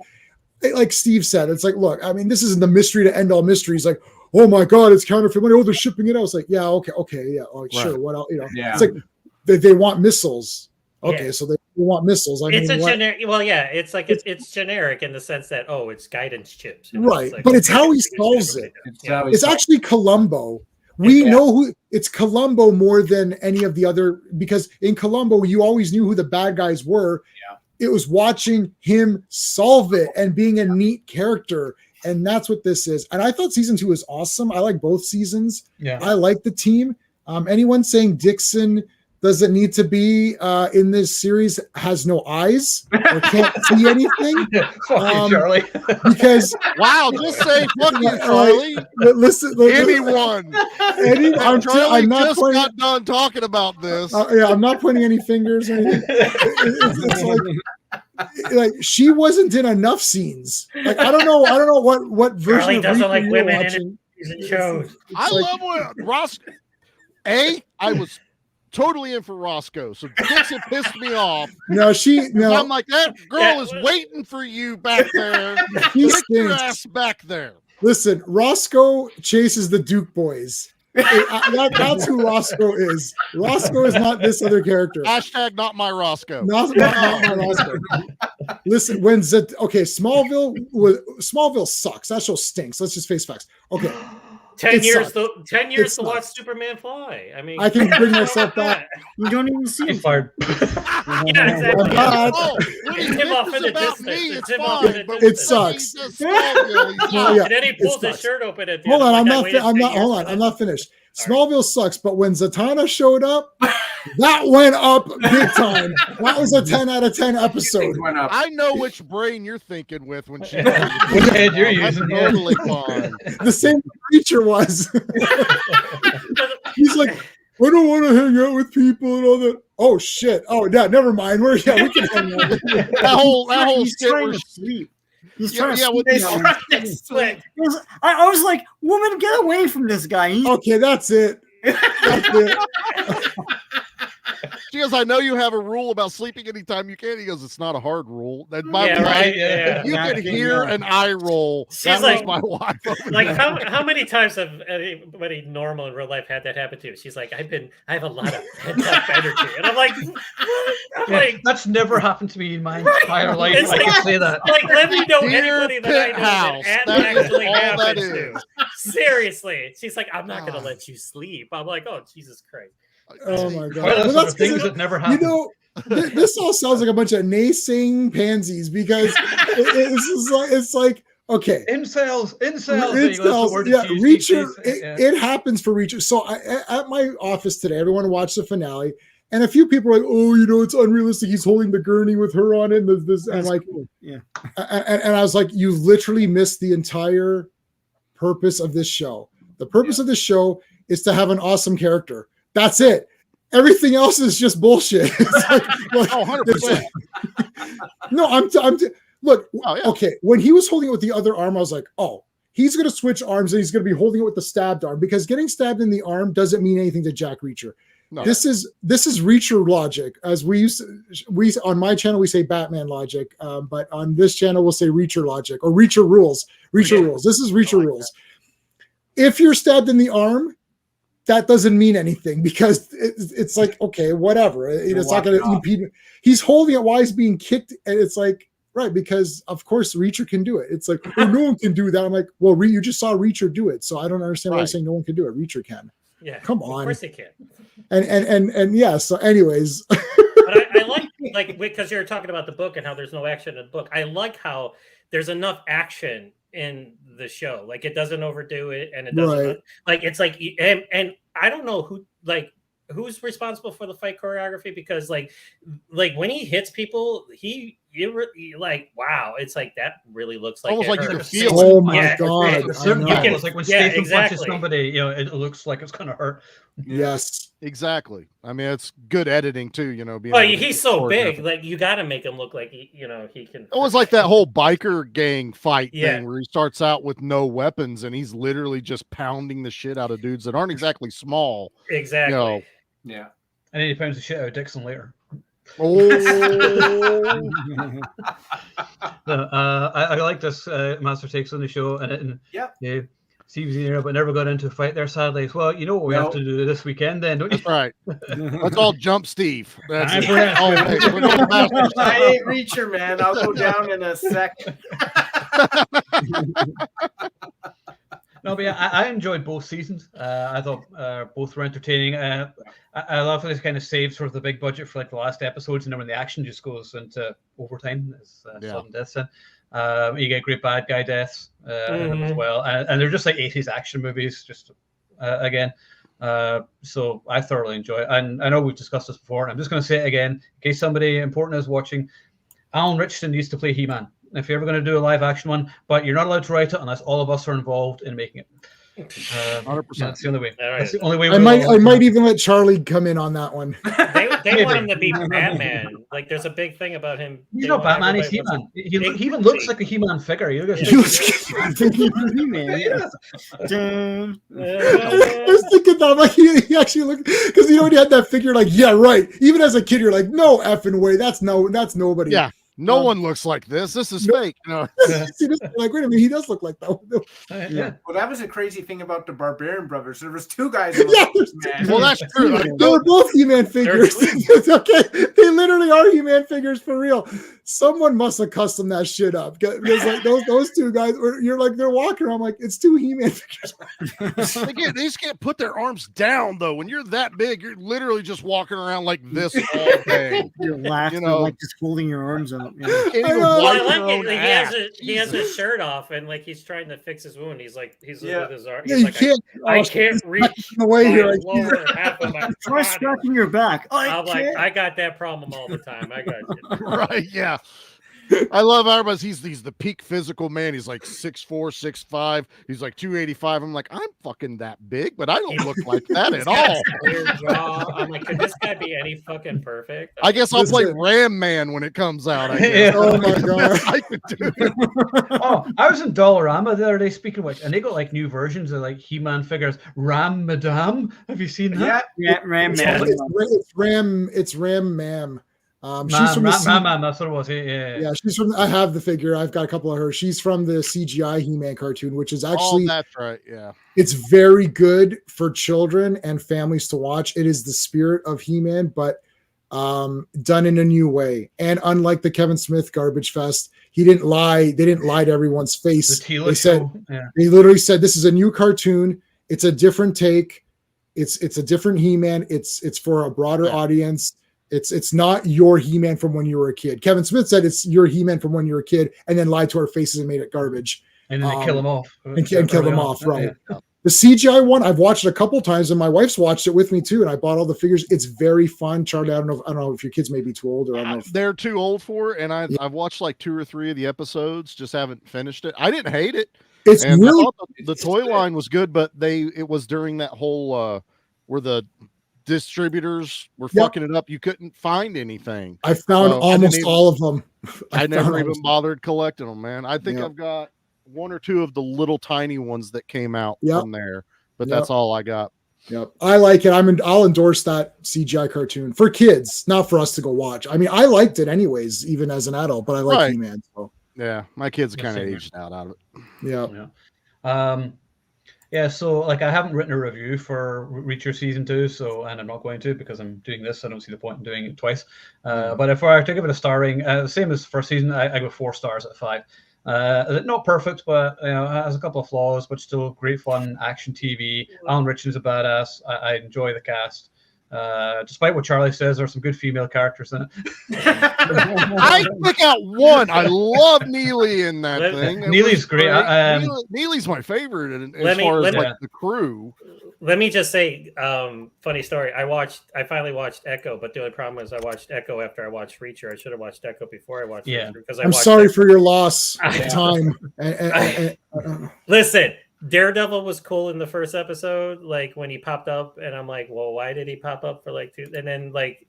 Like Steve said, it's like, look, I mean, this isn't the mystery to end all mysteries. Like, oh my god, it's counterfeit money. Oh, they're shipping it out. It's like, yeah, okay, yeah, sure. What else? You know, it's like. They want missiles. Okay, so they want missiles. It's generic. Well, yeah, it's like it's generic in the sense that it's guidance chips, right? But it's how he solves it. It's actually Columbo. We know who it's Columbo more than any of the other, because in Columbo you always knew who the bad guys were. Yeah. It was watching him solve it and being a neat character, and that's what this is. And I thought season 2 was awesome. I like both seasons. Yeah, I like the team. Anyone saying Dixon doesn't need to be in this series has no eyes or can't see anything. Charlie. Because wow, just say fuck you, Charlie. Listen, anyone. I'm not just got done talking about this. I'm not pointing any fingers or anything. It's like she wasn't in enough scenes. Like I don't know what version Charlie of doesn't like women watching. in shows. I love when Rosco. I was totally in for Rosco. So Dixon pissed me off. No, I'm like, that girl is waiting for you back there. Get your ass back there. Listen, Rosco chases the Duke boys. That's who Rosco is. Rosco is not this other character. Hashtag not my Rosco. Not my Rosco. Listen, Smallville sucks. That show stinks. Let's just face facts. Okay. 10 years to watch Superman fly. I mean, I can bring myself back. You don't even see him. Fired. Yeah, exactly. It sucks. And then he pulls his shirt open at the Hold on, I'm not finished. Smallville sucks, but when Zatanna showed up, that went up big time. That was a 10 out of 10 episode. I know which brain you're thinking with when she. Which head you're using? Totally fine. The same creature was. He's like, I don't want to hang out with people and all that. Oh shit! Oh yeah, never mind. We can hang out. That whole He's trying to sleep. He's trying to sleep. I was like, woman, get away from this guy. Okay, that's it. That's it. She goes, I know you have a rule about sleeping anytime you can. He goes, it's not a hard rule. That right. You can hear an eye roll. She's like, my wife. Like how many times have anybody normal in real life had that happen to you? She's like, I have a lot of pent-up energy. And I'm like, that's never happened to me in my entire life. I can say that. Like, let me know anybody that I know that actually happens to. Seriously. She's like, I'm not going to let you sleep. I'm like, oh, Jesus Christ. Oh my god! Well, that's things that never happen. You know, this all sounds like a bunch of naysaying pansies because it's like okay, incels. Yeah, Reacher. It happens for Reacher. So at my office today, everyone watched the finale, and a few people are like, "Oh, it's unrealistic. He's holding the gurney with her on it." And this, and like, cool. Yeah, and I was like, "You literally missed the entire purpose of this show. The purpose of this show is to have an awesome character." That's it. Everything else is just bullshit. It's like, 100%. No, look. Oh, yeah. Okay, when he was holding it with the other arm, I was like, oh, he's going to switch arms and he's going to be holding it with the stabbed arm because getting stabbed in the arm doesn't mean anything to Jack Reacher. No. This is Reacher logic. As we on my channel we say Batman logic, but on this channel we'll say Reacher logic or Reacher rules. Rules. This is Reacher rules. If you're stabbed in the arm, that doesn't mean anything because it's like, okay, whatever. It's not going to impede. He's holding it while he's being kicked. And it's like, right, because of course Reacher can do it. It's like, oh, no one can do that. I'm like, well, you just saw Reacher do it. So I don't understand why you're saying no one can do it. Reacher can. Yeah. Come on. Of course he can. And yeah, so anyways. But I like, because you're talking about the book and how there's no action in the book. I like how there's enough action in the show. Like it doesn't overdo it and it doesn't like it's like and I don't know who's responsible for the fight choreography because like when he hits people you're like wow, it's like that really looks like almost like you can feel it. Oh my god. Certain angles, like when Statham punches somebody, it looks like it's gonna hurt. Yes. Exactly. I mean, it's good editing too, he's so big, like you got to make him look like he can. It was like that whole biker gang fight thing where he starts out with no weapons and he's literally just pounding the shit out of dudes that aren't exactly small. Exactly. Yeah. And then he pounds the shit out of Dixon later. Oh. I like this Master Takes on the show, and Steve's here, but never got into a fight there, sadly. Well, you know what we have to do this weekend, then, don't you? That's right. Let's all jump Steve. That's it. I ain't Reacher, man. I'll go down in a second. No, but yeah, I enjoyed both seasons. I thought both were entertaining. I love how this kind of saves sort of the big budget for like the last episodes, and then when the action just goes into overtime, it's sudden deaths. You get great bad guy deaths as well, and they're just like 80s action movies, just again. So I thoroughly enjoy it, and I know we've discussed this before. And I'm just going to say it again in case somebody important is watching. Alan Ritchson used to play He-Man. If you're ever going to do a live action one, but you're not allowed to write it unless all of us are involved in making it. 100%. That's the only way. All right. That's the only way. I might even let Charlie come in on that one. They want him to be Batman. Like, there's a big thing about him. He's They not want Batman. He's everybody wants He-Man. big He even movie. looks like a He-Man figure. You look at He was- Dun. I was thinking that, like, he actually looked, because he already had that figure, like, yeah, right. Even as a kid, you're like, no effing way. That's nobody. Yeah. No one looks like this. This is fake. You know? See, this, like, wait a minute, he does look like that. yeah. Well, that was a crazy thing about the Barbarian Brothers. There was two guys. In Yeah, man. Well, that's true. Like, They were both He-Man figures. It's okay. They literally are He-Man figures for real. Someone must have custom that shit up. Because like those two guys, you're like, they're walking around like it's two He-Man figures. they just can't put their arms down though. When you're that big, you're literally just walking around like this all day. You're laughing, You know. like just holding your arms up. You can't even know. Well, I wipe like your it. own Like, ass. he has his Jesus. shirt off, and like he's trying to fix his wound. He's with his arm. Yeah, He's you like, can't. I can't reach away my here. lower half of my Try body. scratching your back. Oh, I'm like, I got that problem all the time. I got you. Right, yeah. I love everybody. He's the peak physical man. He's like 6'4", 6'5". He's like 285. I'm like, I'm fucking that big, but I don't look like that at all. Weird jaw. I'm like, could this guy be any fucking perfect? I guess I'll play Listen. Ram Man when it comes out. I guess. Yeah. Oh my god. I could do it. Oh, I was in Dollarama the other day, speaking of which, and they got like new versions of like He-Man figures. Ram Madame. Have you seen that? Yeah, Ram It's Man. Ram Ma'am. She's Man, from the Man, that's what it was. Yeah. yeah, she's from. I have the figure. I've got a couple of her. She's from the CGI He-Man cartoon, which is actually that's right. Yeah. it's very good for children and families to watch. It is the spirit of He-Man, but done in a new way. And unlike the Kevin Smith garbage fest, he didn't lie. They didn't lie to everyone's The face. Tila They said show. Yeah. they literally said this is a new cartoon. It's a different take. It's a different He-Man. It's for a broader audience. It's not your He-Man from when you were a kid. Kevin Smith said it's your He-Man from when you were a kid, and then lied to our faces and made it garbage. And then they kill him off. And kill them off, right? Yeah. The CGI one I've watched it a couple times, and my wife's watched it with me too. And I bought all the figures. It's very fun. Charlie, I don't know if your kids may be too old, or I don't know. If, They're too old for it, and I've watched like 2 or 3 of the episodes, just haven't finished it. I didn't hate it. it's And really I thought the toy line was good, but it was during that whole where the distributors were fucking it up. You couldn't find anything. I found I almost didn't all of them. I never found even almost- bothered collecting them, man. I think Yeah. I've got 1 or 2 of the little tiny ones that came out Yep. from there, but Yep. that's all I got. Yep, I like it. I'll endorse that CGI cartoon for kids, not for us to go watch. I mean, I liked it anyways, even as an adult. But I like Right. He-Man. So Yeah, my kids Yeah, kind of same here. aged out of it. yeah. Yeah, so like I haven't written a review for Reacher season 2, and I'm not going to because I'm doing this. I don't see the point in doing it twice. But if I were to give it a star rating, same as first season, I go 4 stars out of 5. Not perfect, but has a couple of flaws, but still great fun action TV. Alan Ritchson's a badass. I enjoy the cast. Despite what Charlie says, there's some good female characters in it. I pick out one. I love Neely in that thing. It Neely's was great. Neely's my favorite as Let me- far as let me- like the crew. Let me just say, funny story. I finally watched Echo, but the only problem is I watched Echo after I watched Reacher. I should have watched Echo before I watched Reacher because I'm sorry for your loss of Yeah. time. Listen, Daredevil was cool in the first episode, like when he popped up, and I'm like, well, why did he pop up for like 2? And then like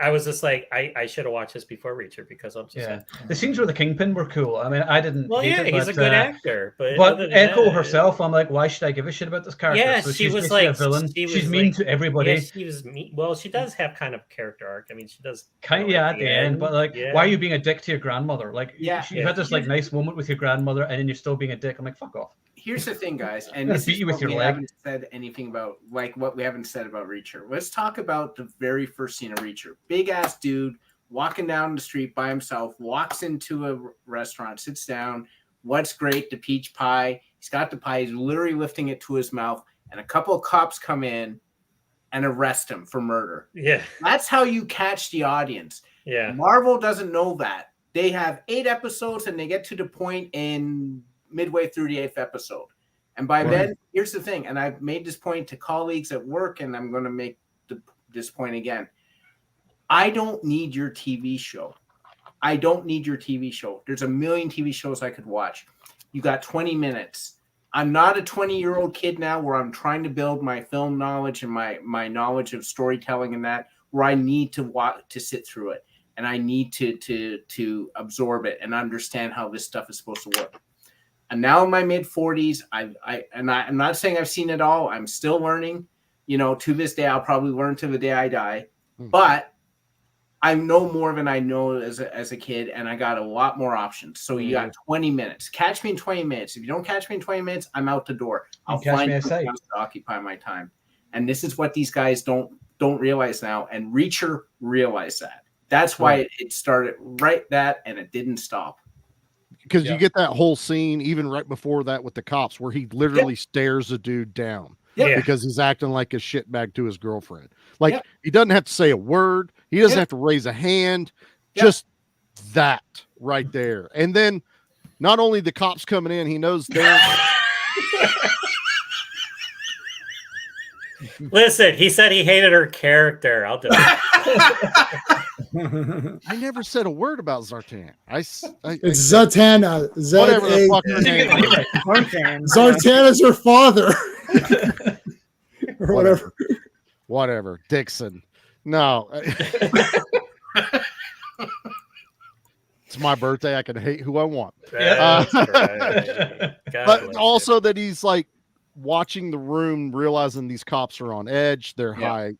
I was just like, I should have watched this before Reacher because I'm just like, The scenes where the Kingpin were cool. I mean, I didn't. well, hate yeah, it, he's but, a good actor, but But other than Echo that, herself, I'm like, why should I give a shit about this character? Yeah, So she she's was basically like a villain. she She's was mean like- to everybody. Yeah, she was mean. Well, she does have kind of character arc. I mean, she does Kind of, yeah, at the end, but like, yeah. why are you being a dick to your grandmother? Like, Yeah. you had this like nice moment with your grandmother, and then you're still being a dick. I'm like, fuck off. Here's the thing, guys, and Gonna this beat is you with what your we leg. haven't said anything about, like what we haven't said about Reacher. Let's talk about the very first scene of Reacher. Big ass dude walking down the street by himself, walks into a restaurant, sits down. What's great? The peach pie. He's got the pie. He's literally lifting it to his mouth, and a couple of cops come in and arrest him for murder. Yeah, That's how you catch the audience. yeah. Marvel doesn't know that. They have 8 episodes, and they get to the point in midway through the 8th episode. And by then, here's the thing, and I've made this point to colleagues at work, and I'm going to make this point again. I don't need your TV show. I don't need your TV show. There's a million TV shows I could watch. You got 20 minutes. I'm not a 20-year-old kid now where I'm trying to build my film knowledge and my knowledge of storytelling and that, where I need to sit through it and I need to absorb it and understand how this stuff is supposed to work. And now in my mid 40s, I'm not saying I've seen it all. I'm still learning. You know, to this day, I'll probably learn to the day I die. But I know more than I know as a kid, and I got a lot more options. So you got 20 minutes. Catch me in 20 minutes. If you don't catch me in 20 minutes, I'm out the door. I'll find something else to occupy my time. And this is what these guys don't realize now. And Reacher realized that. That's why it started right that, and it didn't stop. Because you get that whole scene even right before that with the cops where he literally stares a dude down because he's acting like a shitbag to his girlfriend. Like he doesn't have to say a word. He doesn't have to raise a hand. Just that right there. And then not only the cops coming in, he knows they're Listen, he said he hated her character. I'll do it. I never said a word about Zartan. It's Zatanna. Whatever the fuck her name is. Zartanna's her father. Or whatever. Whatever. Dixon. No. It's my birthday. I can hate who I want. But also that he's like watching the room, realizing these cops are on edge. They're high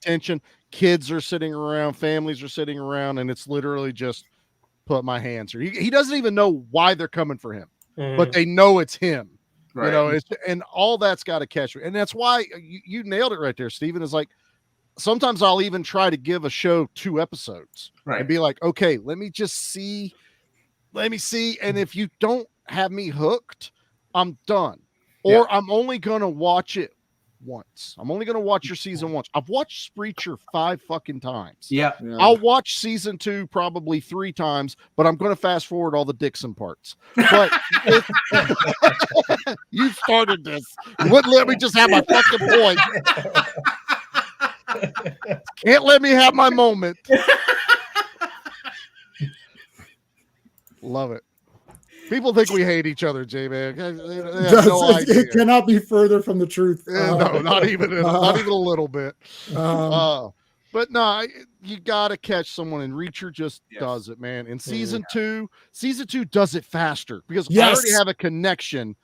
tension. Kids are sitting around, families are sitting around, and it's literally just put my hands here. He doesn't even know why they're coming for him, but they know it's him. Right. You know, and all that's got to catch me. And that's why you nailed it right there, Steven. Is like sometimes I'll even try to give a show 2 episodes and be like, okay, let me see. And if you don't have me hooked, I'm done. Or I'm only going to watch it once. I'm only going to watch your season once. I've watched Preacher 5 fucking times. Yeah. I'll watch season 2 probably 3 times, but I'm going to fast forward all the Dixon parts. But you started this. You wouldn't let me just have my fucking point. Can't let me have my moment. Love it. People think we hate each other, J-Man. It cannot be further from the truth. No, not even a little bit. But no, you got to catch someone, and Reacher just does it, man. And season two does it faster because I already have a connection,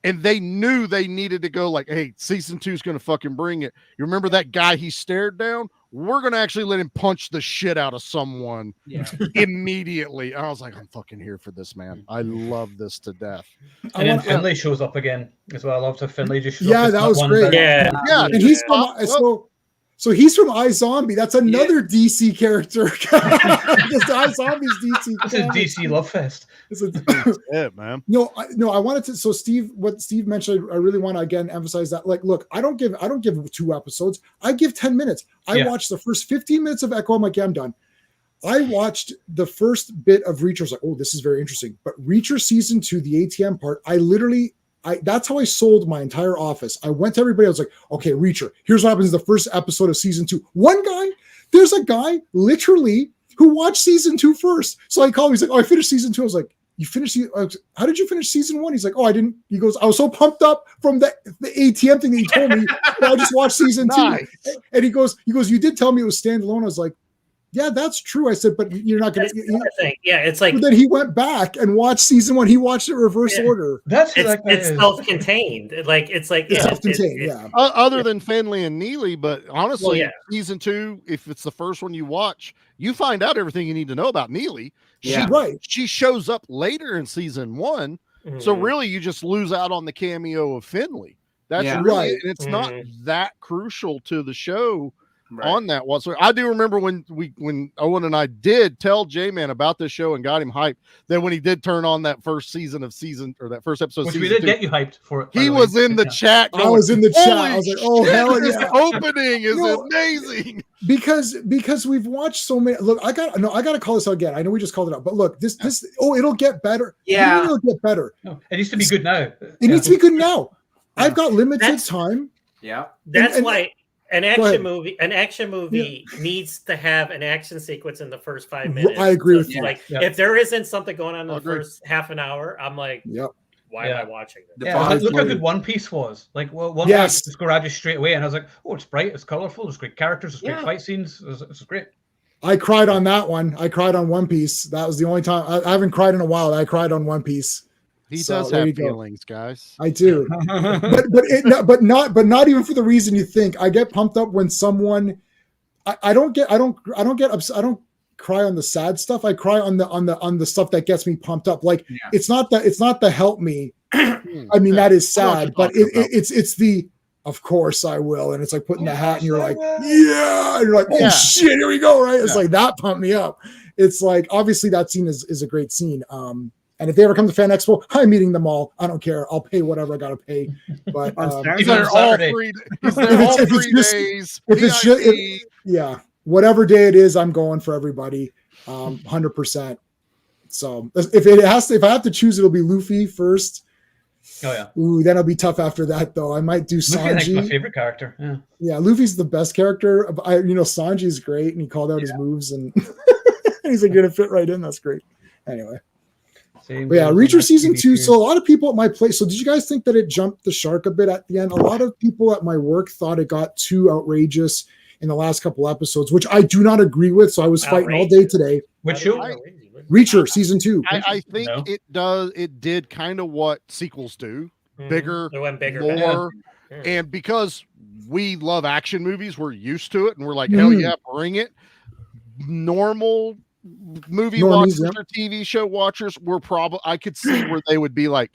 and they knew they needed to go like, hey, season 2 is going to fucking bring it. You remember that guy he stared down? We're going to actually let him punch the shit out of someone immediately. And I was like, I'm fucking here for this, man. I love this to death. And then Finlay shows up again as well. I love how Finlay just shows up. That was great. Yeah. And he's from, so he's from iZombie. That's another DC character. Because iZombie's DC. It's a DC love fest. Man. No, I wanted to. So Steve, what Steve mentioned, I really want to again emphasize that. Like, look, I don't give 2 episodes. I give 10 minutes. I watched the first 15 minutes of Echo. I'm like, I'm done. I watched the first bit of Reacher. I was like, oh, this is very interesting. But Reacher season 2, the ATM part, that's how I sold my entire office. I went to everybody. I was like, okay, Reacher, here's what happens in the first episode of season 2. There's a guy literally who watched season 2 first. So I called him. He's like, oh, I finished season 2. I was like, you finished? How did you finish season 1? He's like, oh, I didn't. He goes, I was so pumped up from the ATM thing that he told me. I just watched season 2. And he goes, you did tell me it was standalone. I was like, yeah, that's true. I said, but you're not going to. It's like. But then he went back and watched season 1. He watched it reverse order. It's self-contained. It's self-contained. Other than Finlay and Neely, but honestly, season 2, if it's the first one you watch, you find out everything you need to know about Neely. She shows up later in season 1, so really you just lose out on the cameo of Finlay. That's really, and it's not that crucial to the show. On that one. So I do remember when Owen and I did tell J-Man about this show and got him hyped, that when he did turn on that first that first episode, which we did get you hyped for it. He was in the chat. I was in the chat. I was like, oh, hell yeah. This opening is amazing. Because we've watched so many. Look, I got to call this out again. I know we just called it out, but look, this it'll get better. Yeah. It'll get better. No, it needs to be good now. It needs to be good now. I've got limited time. Yeah. That's why an action movie needs to have an action sequence in the first 5 minutes. I agree with you. If there isn't something going on in the first half an hour, I'm like, why am I watching this? Yeah, look how good One Piece was. Like, well, One Piece just grabbed you straight away, and I was like, oh, it's bright, it's colorful, there's great characters, there's great fight scenes, it's great. I cried on that one. I cried on One Piece. That was the only time I haven't cried in a while. I cried on One Piece. He does have feelings, guys. I do, but not even for the reason you think. I get pumped up when someone. I don't get upset. I don't cry on the sad stuff. I cry on the stuff that gets me pumped up. Like it's not the help me. I mean that is sad, but it's the. Of course I will. And it's like putting the hat and you're like, yeah. And you're like, oh shit, here we go. Right. It's like that pumped me up. It's like, obviously that scene is a great scene. And if they ever come to Fan Expo, I'm meeting them all. I don't care. I'll pay whatever I got to pay. But he's there all 3 days. If it's just, whatever day it is, I'm going for everybody. 100%. So if I have to choose, it'll be Luffy first. Oh yeah. Ooh, that'll be tough after that though. I might do Sanji. Luffy's my favorite character. Yeah, Luffy's the best character. Sanji's great, and he called out his moves, and he's like gonna fit right in. That's great. Anyway. Reacher season 2. So a lot of people at my place. So did you guys think that it jumped the shark a bit at the end? A lot of people at my work thought it got too outrageous in the last couple episodes, which I do not agree with. So I was fighting all day today. Which show? Reacher season 2. I think it did kind of what sequels do. Bigger, more. And because we love action movies, we're used to it, and we're like, hell yeah, bring it. Normal movie watchers or TV show watchers were probably, I could see where they would be like,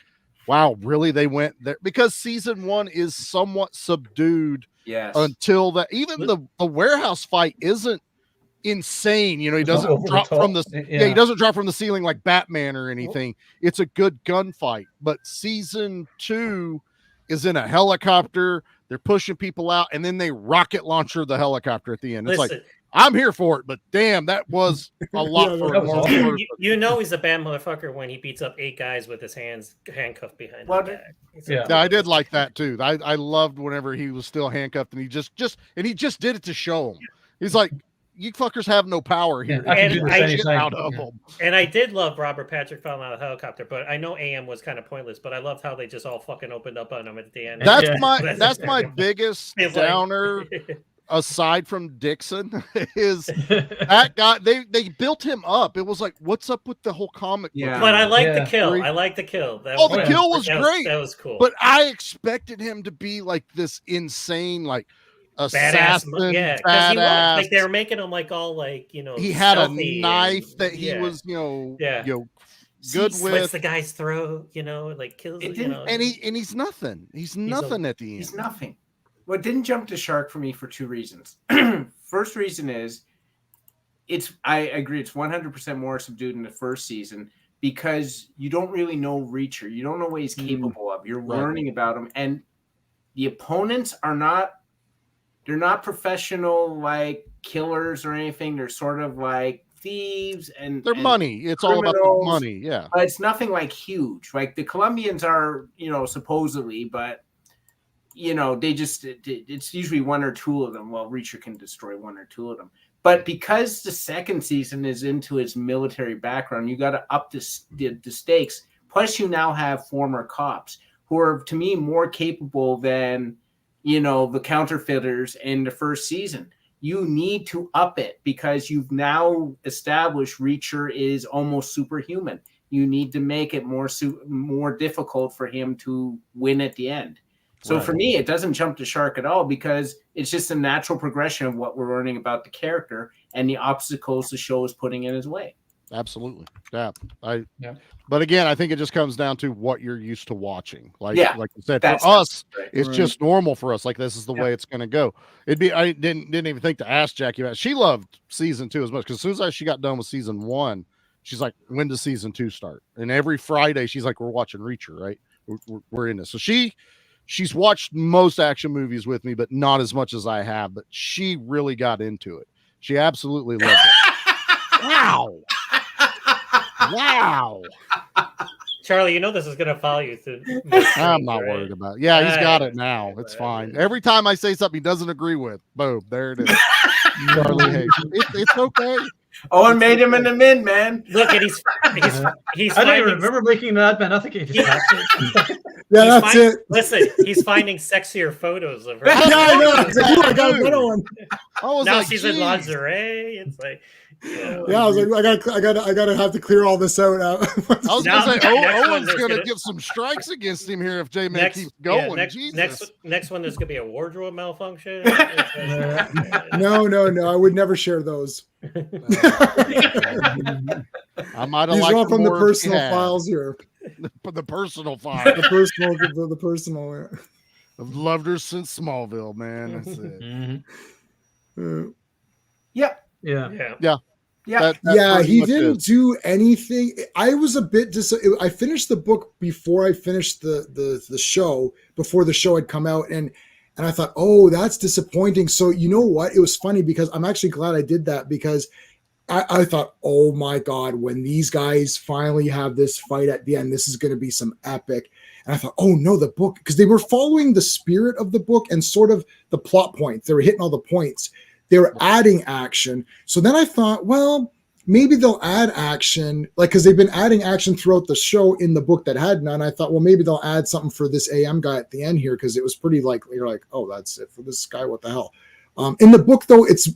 wow, really? They went there? Because season 1 is somewhat subdued until that. Even the warehouse fight isn't insane. He doesn't drop from the he doesn't drop from the ceiling like Batman or anything. It's a good gunfight. But season 2 is in a helicopter. They're pushing people out, and then they rocket launcher the helicopter at the end. It's like, I'm here for it, but damn, that was a lot for him. He's a bad motherfucker when he beats up 8 guys with his hands handcuffed behind his back. Yeah, I did like that too. I loved whenever he was still handcuffed and he just did it to show him. He's like, you fuckers have no power here. And I did love Robert Patrick falling out of the helicopter, but I know AM was kind of pointless, but I loved how they just all fucking opened up on him at the end. That's my biggest downer. Aside from Dixon, is that guy, they built him up. It was like, what's up with the whole comic book? But I like the kill. I like the kill. The kill was great. That was cool. But I expected him to be like this insane, like assassin, badass. Like they were making him like all like, he had a knife that he was, good with the guy's throat, like kills and he's nothing. He's nothing at the end. He's nothing. Well, it didn't jump the shark for me for 2 reasons. First reason is I agree, it's 100% more subdued in the first season because you don't really know Reacher. You don't know what he's capable of. You're learning about him. And the opponents they're not professional like killers or anything. They're sort of like thieves and they're money. It's all about the money. Yeah. But it's nothing like huge. Like the Colombians are, supposedly, but it's usually 1 or 2 of them. Well, Reacher can destroy 1 or 2 of them. But because the second season is into his military background, you got to up the stakes. Plus, you now have former cops who are, to me, more capable than, the counterfeiters in the first season. You need to up it because you've now established Reacher is almost superhuman. You need to make it more difficult for him to win at the end. So for me, it doesn't jump the shark at all because it's just a natural progression of what we're learning about the character and the obstacles the show is putting in his way. Absolutely. Yeah. But again, I think it just comes down to what you're used to watching. Like you said, for us, it's just normal for us. Like this is the way it's going to go. I didn't even think to ask Jackie about it. She loved season 2 as much because as soon as she got done with season 1, she's like, when does season 2 start? And every Friday she's like, we're watching Reacher, right? We're in this. So she's watched most action movies with me, but not as much as I have. But she really got into it. She absolutely loved it. Wow. Charlie, this is going to follow you through. I'm not worried about it. Yeah, he's got it now. It's fine. Every time I say something he doesn't agree with, boom, there it is. Charlie hates it. It's okay. Owen made him in the mid, man. Look, and he's I don't even remember making that, man. I think he just hacked it. Yeah, that's it. Listen, he's finding sexier photos of her. Yeah, I know. I was like, "Ooh, I got a better one." Now like, she's in lingerie. It's like, Yeah, I was like, I gotta have to clear all this out. I was Now- gonna say, next one Owen's there's gonna gonna- get some strikes against him here if J-Man keeps going. next one, there's gonna be a wardrobe malfunction. No, I would never share those. I might have These liked are all from the more if he personal had. files here. The personal file. The personal. I've loved her since Smallville, man. That's it. Yeah. Yeah. Yeah, he much didn't is. do anything. I was a bit I finished the book before I finished the show, before the show had come out, and I thought, oh, that's disappointing. So you know what? It was funny because I'm actually glad I did that, because I thought, oh my God, when these guys finally have this fight at the end, this is going to be some epic. And I thought, oh no, the book, because they were following the spirit of the book and sort of the plot points. They were hitting all the points. They were adding action. So then I thought, well, maybe they'll add action, like, because they've been adding action throughout the show in the book that had none. I thought, well, maybe they'll add something for this AM guy at the end here, because it was pretty like, you're like, oh, that's it for this guy. What the hell? In the book, though, it's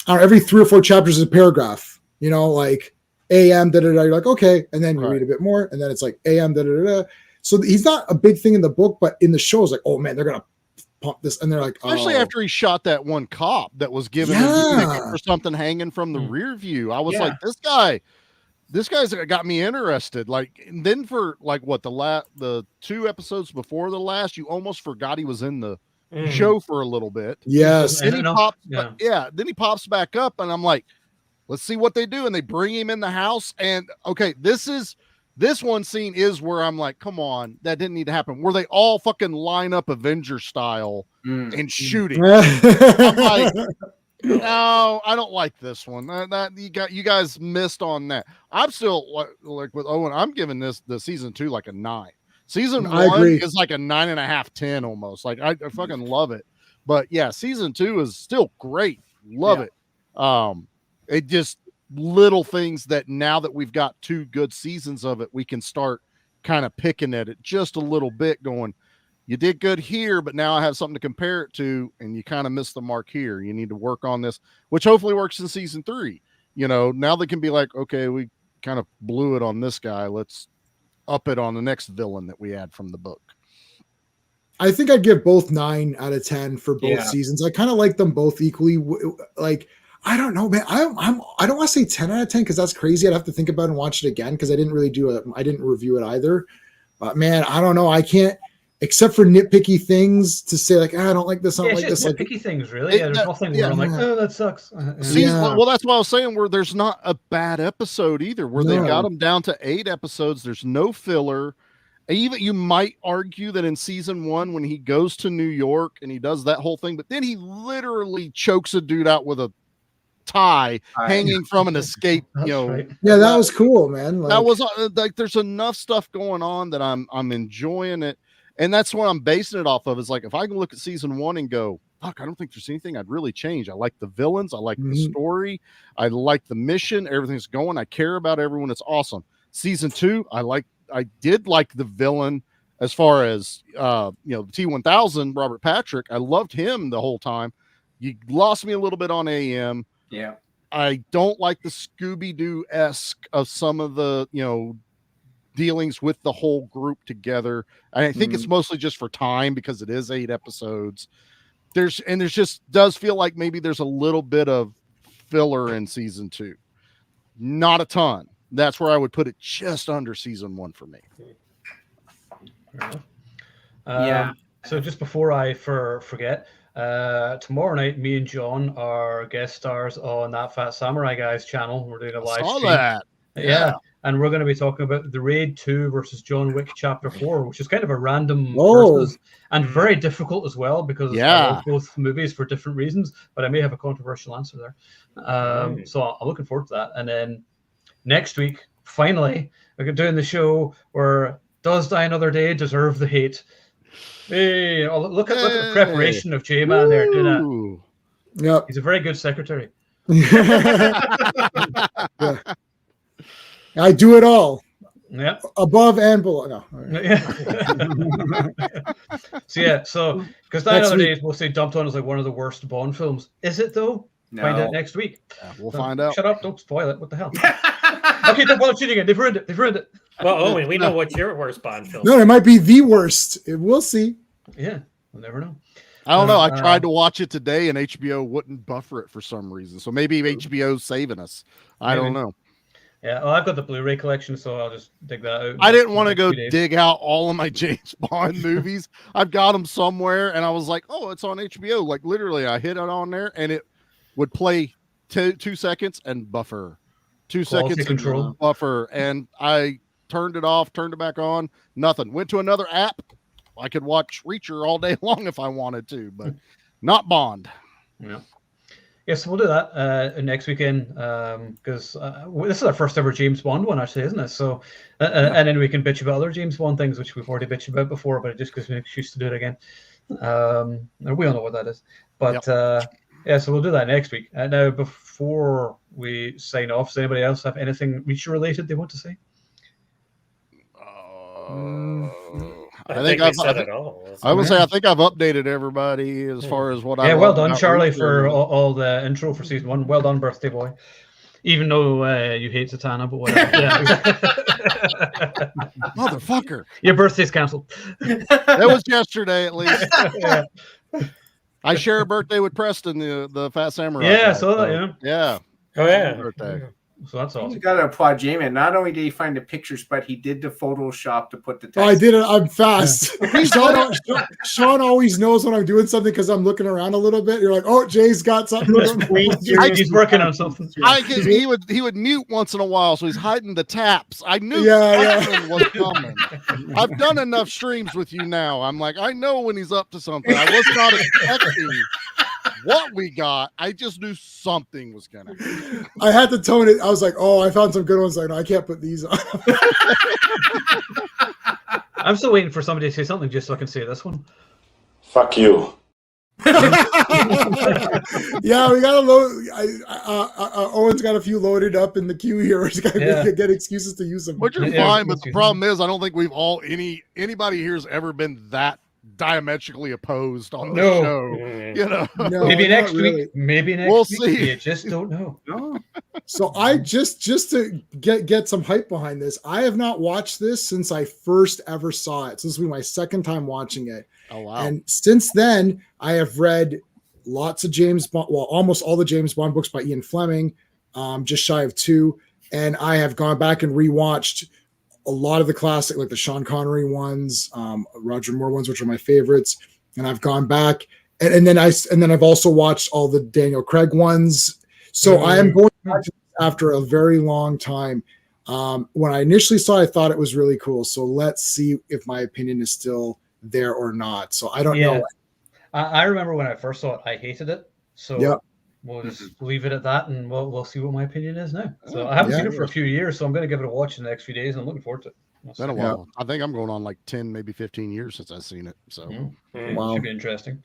every 3 or 4 chapters is a paragraph, like AM, da da da. You're like, okay. And then you read a bit more, and then it's like AM, da da da. So he's not a big thing in the book, but in the show, it's like, oh man, they're going to pump this. And they're like, especially after he shot that one cop that was giving him a ticket for something hanging from the rear view. I was like, this guy's got me interested. Like, and then for like what the 2 episodes before the last, you almost forgot he was in the show for a little bit. Yes. Then then he pops back up, and I'm like, let's see what they do. And they bring him in the house, and okay, this one scene is where I'm like, come on, that didn't need to happen. Where they all fucking line up Avenger style and shooting. I'm like, no, I don't like this one. That you guys missed on that. I'm still like with Owen. I'm giving this the season 2 like a 9. Season 1 is like a 9.5, 10 almost. Like I fucking love it. But yeah, season 2 is still great. Love it. It just little things that now that we've got 2 good seasons of it, we can start kind of picking at it just a little bit, going, you did good here, but now I have something to compare it to, and you kind of missed the mark here. You need to work on this, which hopefully works in season 3. Now they can be like, okay, we kind of blew it on this guy. Let's up it on the next villain that we had from the book. I think I'd give both 9 out of 10 for both seasons. I kind of like them both equally. Like, I don't know, man. I don't want to say 10 out of 10 because that's crazy. I'd have to think about it and watch it again because I didn't review it either. But man, I don't know. I can't, except for nitpicky things, to say like, I don't like this. I don't like this. Nitpicky things, really. There's nothing where I'm like, oh, that sucks. Well, that's why I was saying where there's not a bad episode either. Where they got them down to 8 episodes. There's no filler. Even you might argue that in season 1, when he goes to New York and he does that whole thing, but then he literally chokes a dude out with a tie hanging from an escape. Right. Yeah, that was cool, man. That was like, there's enough stuff going on that I'm enjoying it. And that's what I'm basing it off of, is like, if I can look at season 1 and go, fuck, I don't think there's anything I'd really change. I like the villains. I like the story. I like the mission. Everything's going. I care about everyone. It's awesome. Season 2, I did like the villain as far as, the T-1000, Robert Patrick. I loved him the whole time. You lost me a little bit on AM. Yeah. I don't like the Scooby-Doo-esque of some of the, dealings with the whole group together. I think it's mostly just for time because it is 8 episodes. There's just does feel like maybe there's a little bit of filler in season 2. Not a ton. That's where I would put it, just under season 1 for me. So just before I forget, tomorrow night, me and John are guest stars on That Fat Samurai Guy's channel. We're doing a live stream. That. Yeah. And we're going to be talking about the Raid 2 versus John Wick Chapter 4, which is kind of a random versus, and very difficult as well, because I love both movies for different reasons, but I may have a controversial answer there. So I'm looking forward to that. And then next week, finally, we're doing the show where Does Die Another Day Deserve the Hate? Hey, look at the preparation of J-Man there doing that. Yep. He's a very good secretary. Yeah. I do it all. Yeah. Above and below. No. So because the other days we'll say dumped on as like one of the worst Bond films. Is it though? No. Find out next week. Yeah, we'll find out. Shut up! Don't spoil it. What the hell? Okay, don't bother cheating again. They've ruined it. They've ruined it. Well, Owen, we know what your worst Bond film. No, it might be the worst. We'll see. Yeah, we'll never know. I don't know. I tried to watch it today, and HBO wouldn't buffer it for some reason. So maybe HBO's saving us. I don't know. Yeah, well, I've got the Blu-ray collection, so I'll just dig that out. I didn't want to go dig out all of my James Bond movies. I've got them somewhere, and I was like, "Oh, it's on HBO." Like literally, I hit it on there, and it would play 2 seconds and buffer, 2 seconds and buffer, and I turned it off, turned it back on, nothing. Went to another app. I could watch Reacher all day long if I wanted to, but not Bond. Yeah. Yes, we'll do that next weekend because this is our first ever James Bond one, actually, isn't it? So, and then we can bitch about other James Bond things, which we've already bitched about before, but it just gives me an excuse to do it again. We all know what that is. But so we'll do that next week. Now, before we sign off, does anybody else have anything Reacher related they want to say? I think I said it all. I would say I think I've updated everybody as far as what I. Yeah, well done, Charlie, for all the intro for season 1. Well done, birthday boy. Even though you hate Zatanna, but whatever. Motherfucker! Your birthday's cancelled. That was yesterday, at least. Yeah. I share a birthday with Preston, the Fat Samurai. Yeah, so that. Yeah. Oh yeah. Birthday. So that's awesome. You got to applaud Jamie. Not only did he find the pictures, but he did the Photoshop to put the text. Oh, I did it. I'm fast. Sean always knows when I'm doing something because I'm looking around a little bit. You're like, oh, Jay's got something. He's working on something. He would mute once in a while, so he's hiding the taps. I knew something was coming. I've done enough streams with you now. I'm like, I know when he's up to something. I was not expecting what we got. I just knew something was gonna happen. I had to tone it. I was like, oh, I found some good ones. Like, no, I can't put these on. I'm still waiting for somebody to say something just so I can say this one. Fuck you. Yeah, we got to load. Owen's got a few loaded up in the queue here. He's got to get excuses to use them. Which is fine, but the problem is I don't think we've all anybody here has ever been that diametrically opposed on the show. No, maybe next week. Maybe next we'll week. See. You just don't know. So I just to get some hype behind this, I have not watched this since I first ever saw it. So this will be my second time watching it. Oh wow. And since then I have read lots of James Bond, well, almost all the James Bond books by Ian Fleming, just shy of 2. And I have gone back and rewatched a lot of the classic, like the Sean Connery ones, Roger Moore ones, which are my favorites. And I've gone back and then I've also watched all the Daniel Craig ones. So I am going back to after a very long time. When I initially saw it, I thought it was really cool. So let's see if my opinion is still there or not. So I don't know. I remember when I first saw it, I hated it. So we'll just leave it at that, and we'll see what my opinion is now. So I haven't seen it for a few years, so I'm going to give it a watch in the next few days, and I'm looking forward to it. Been a while. I think I'm going on like 10, maybe 15 years since I've seen it. So wow, should be interesting.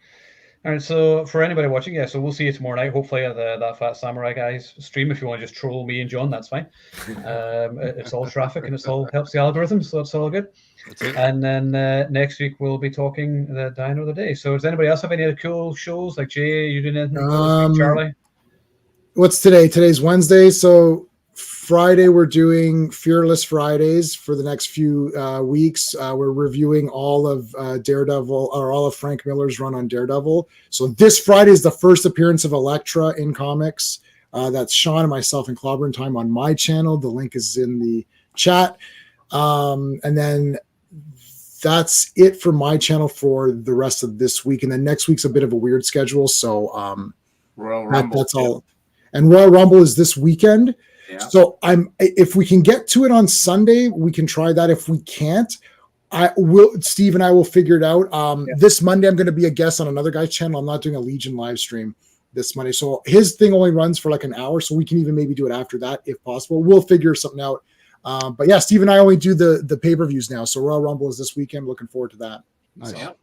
All right, so for anybody watching, so we'll see you tomorrow night. Hopefully, at that Fat Samurai guys stream. If you want to just troll me and John, that's fine. It's all traffic and it's all helps the algorithm, so it's all good. That's it. And then next week we'll be talking the Dino of the Day. So does anybody else have any other cool shows? Like Jay, you doing anything? Charlie? What's today? Today's Wednesday, so Friday we're doing Fearless Fridays for the next few weeks. We're reviewing all of Daredevil, or all of Frank Miller's run on Daredevil. So this Friday is the first appearance of Elektra in comics. That's Sean and myself in Clobbering Time on my channel. The link is in the chat. And then that's it for my channel for the rest of this week. And then next week's a bit of a weird schedule. So Royal Rumble, that's all. And Royal Rumble is this weekend. Yeah. So if we can get to it on Sunday, we can try that. If we can't, Steve and I will figure it out. This Monday, I'm going to be a guest on another guy's channel. I'm not doing a Legion live stream this Monday. So his thing only runs for like an hour. So we can even maybe do it after that if possible. We'll figure something out. But yeah, Steve and I only do the pay-per-views now. So Royal Rumble is this weekend. Looking forward to that. Nice. So,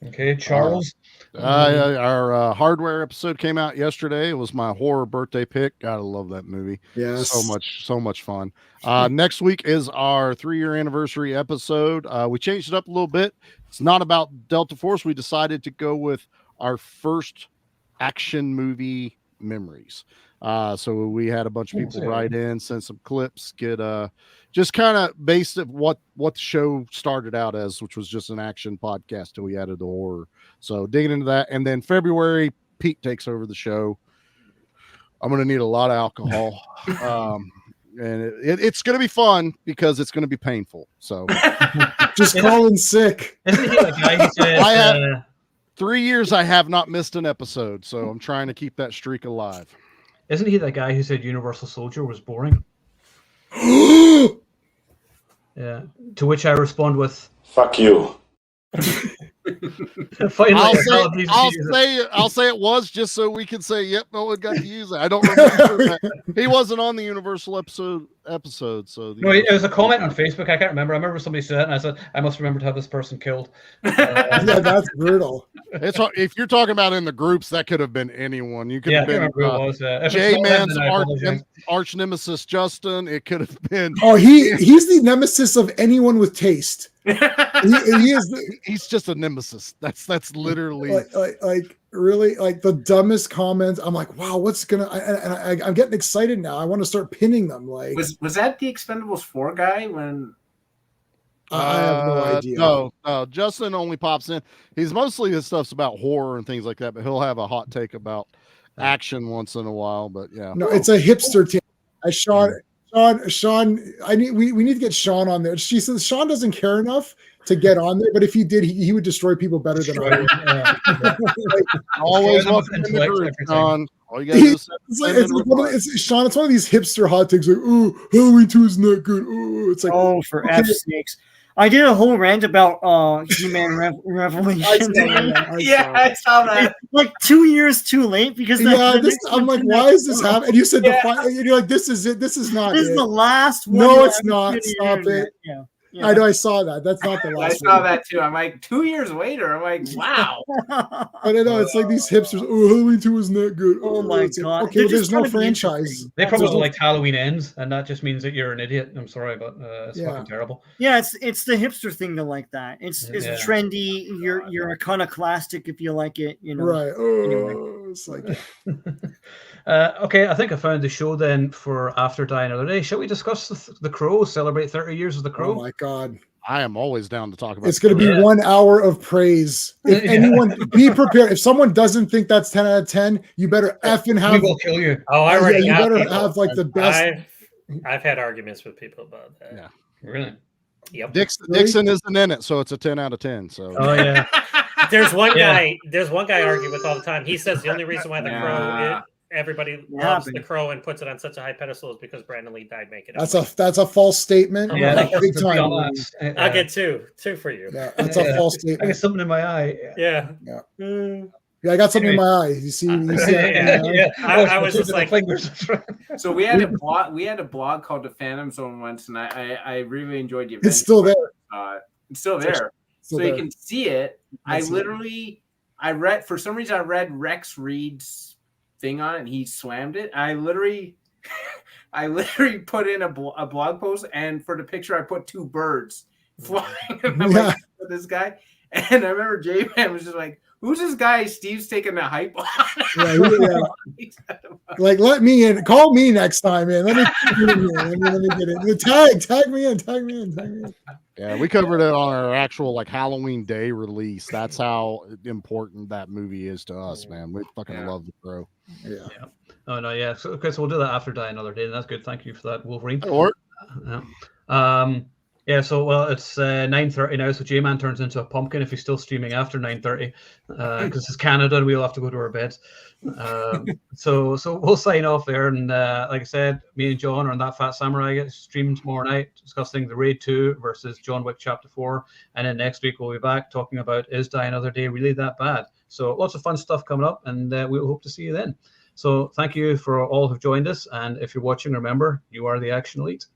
Okay, Charles. Our Hardware episode came out yesterday. It was my horror birthday pick. Gotta love that movie. Yes. So much fun. Next week is our 3-year anniversary episode. We changed it up a little bit. It's not about Delta Force. We decided to go with our first action movie memories. So we had a bunch of people write in, send some clips, get just kind of based of what the show started out as, which was just an action podcast till we added the horror. So digging into that. And then February, Pete takes over the show. I'm going to need a lot of alcohol. And it's going to be fun because it's going to be painful. So just calling sick. Isn't he the guy who said, I have 3 years I have not missed an episode, so I'm trying to keep that streak alive. Isn't he the guy who said Universal Soldier was boring? Yeah. To which I respond with, "Fuck you." Finally, I'll say it was just so we can say, yep, no one got to use it. I don't remember that. He wasn't on the Universal episode. So no, it was a comment on Facebook. I can't remember. I remember somebody said it, and I said, I must remember to have this person killed. Yeah, that's brutal. If you're talking about in the groups, that could have been anyone. You could have been J-Man's arch nemesis Justin. It could have been. Oh, he's the nemesis of anyone with taste. He's just a nemesis. That's literally like really like the dumbest comments. I'm like, wow, what's gonna? I'm getting excited now. I want to start pinning them. Like, was that the Expendables 4 guy? When I have no idea. No, Justin only pops in. He's mostly his stuff's about horror and things like that, but he'll have a hot take about action once in a while. But yeah, no, it's a hipster team. Sean, we need to get Sean on there. She says Sean doesn't care enough to get on there, but if he did, he would destroy people better than I would. Always welcome to the group, Sean. All you gotta do is Sean. It's one of these hipster hot takes like, oh, Halloween 2 is not good. Oh, it's like, oh, for F's sakes. I did a whole rant about He-Man Revelation. I saw that. Like 2 years too late because I'm like, why is this happening? And you said you're like, this is it. This is not. This is the last one. No, it's not. Stop it. Yeah. I know. I saw that. That's not the last. I saw that too. I'm like 2 years later. I'm like, wow. I don't know. It's like these hipsters. Oh, Halloween 2 is not good. Oh my god. Okay, well, there's no franchise. They probably like Halloween Ends, and that just means that you're an idiot. I'm sorry, but it's fucking terrible. Yeah, it's the hipster thing to like that. It's trendy. You're iconoclastic if you like it. You know. Right. Oh, it's like. Okay, I think I found the show then for After Die Another Day. Shall we discuss the Crow? Celebrate 30 years of the Crow? Oh my god! I am always down to talk about. It's going to be 1 hour of praise. If anyone, be prepared. If someone doesn't think that's 10 out of 10, you better effing have. We will kill you. Oh, I already. You better have like the best. I've had arguments with people about that. Yeah, really. Yep. Dixon isn't in it, so it's a 10 out of 10. So. Oh yeah. There's one guy I argue with all the time. He says the only reason why the Crow. Everybody loves the Crow and puts it on such a high pedestal is because Brandon Lee died making it. That's a false statement. Yeah, big time. I'll get two for you. Yeah, that's a false statement. I got something in my eye. Yeah. Yeah, I got something in my eye. You see? I was just like, so we had a blog called The Phantom Zone once, and I really enjoyed the event. It's still there. It's still there. So you can see it. I read for some reason I read Rex Reed's thing on it, and he swammed it. I literally put in a blog post, and for the picture I put 2 birds flying. And I'm like, this guy, and I remember J-Man was just like, who's this guy? Steve's taking the hype on. Like, let me in. Call me next time, man. Let me get it. Tag me in. Yeah, we covered it on our actual like Halloween Day release. That's how important that movie is to us, man. We fucking love the Crow. Yeah. Oh no, yeah. So we'll do that After Die Another Day. That's good. Thank you for that, Wolverine. Yeah. So well, it's 9:30 now. So J-Man turns into a pumpkin if he's still streaming after 9:30, because it's Canada and we all have to go to our beds. So we'll sign off there. And like I said, me and John are on That Fat Samurai get streamed tomorrow night discussing the Raid 2 versus John Wick Chapter 4. And then next week we'll be back talking about Is Die Another Day Really That Bad? So lots of fun stuff coming up, and we hope to see you then. So thank you for all who've joined us. And if you're watching, remember, you are the Action Elite.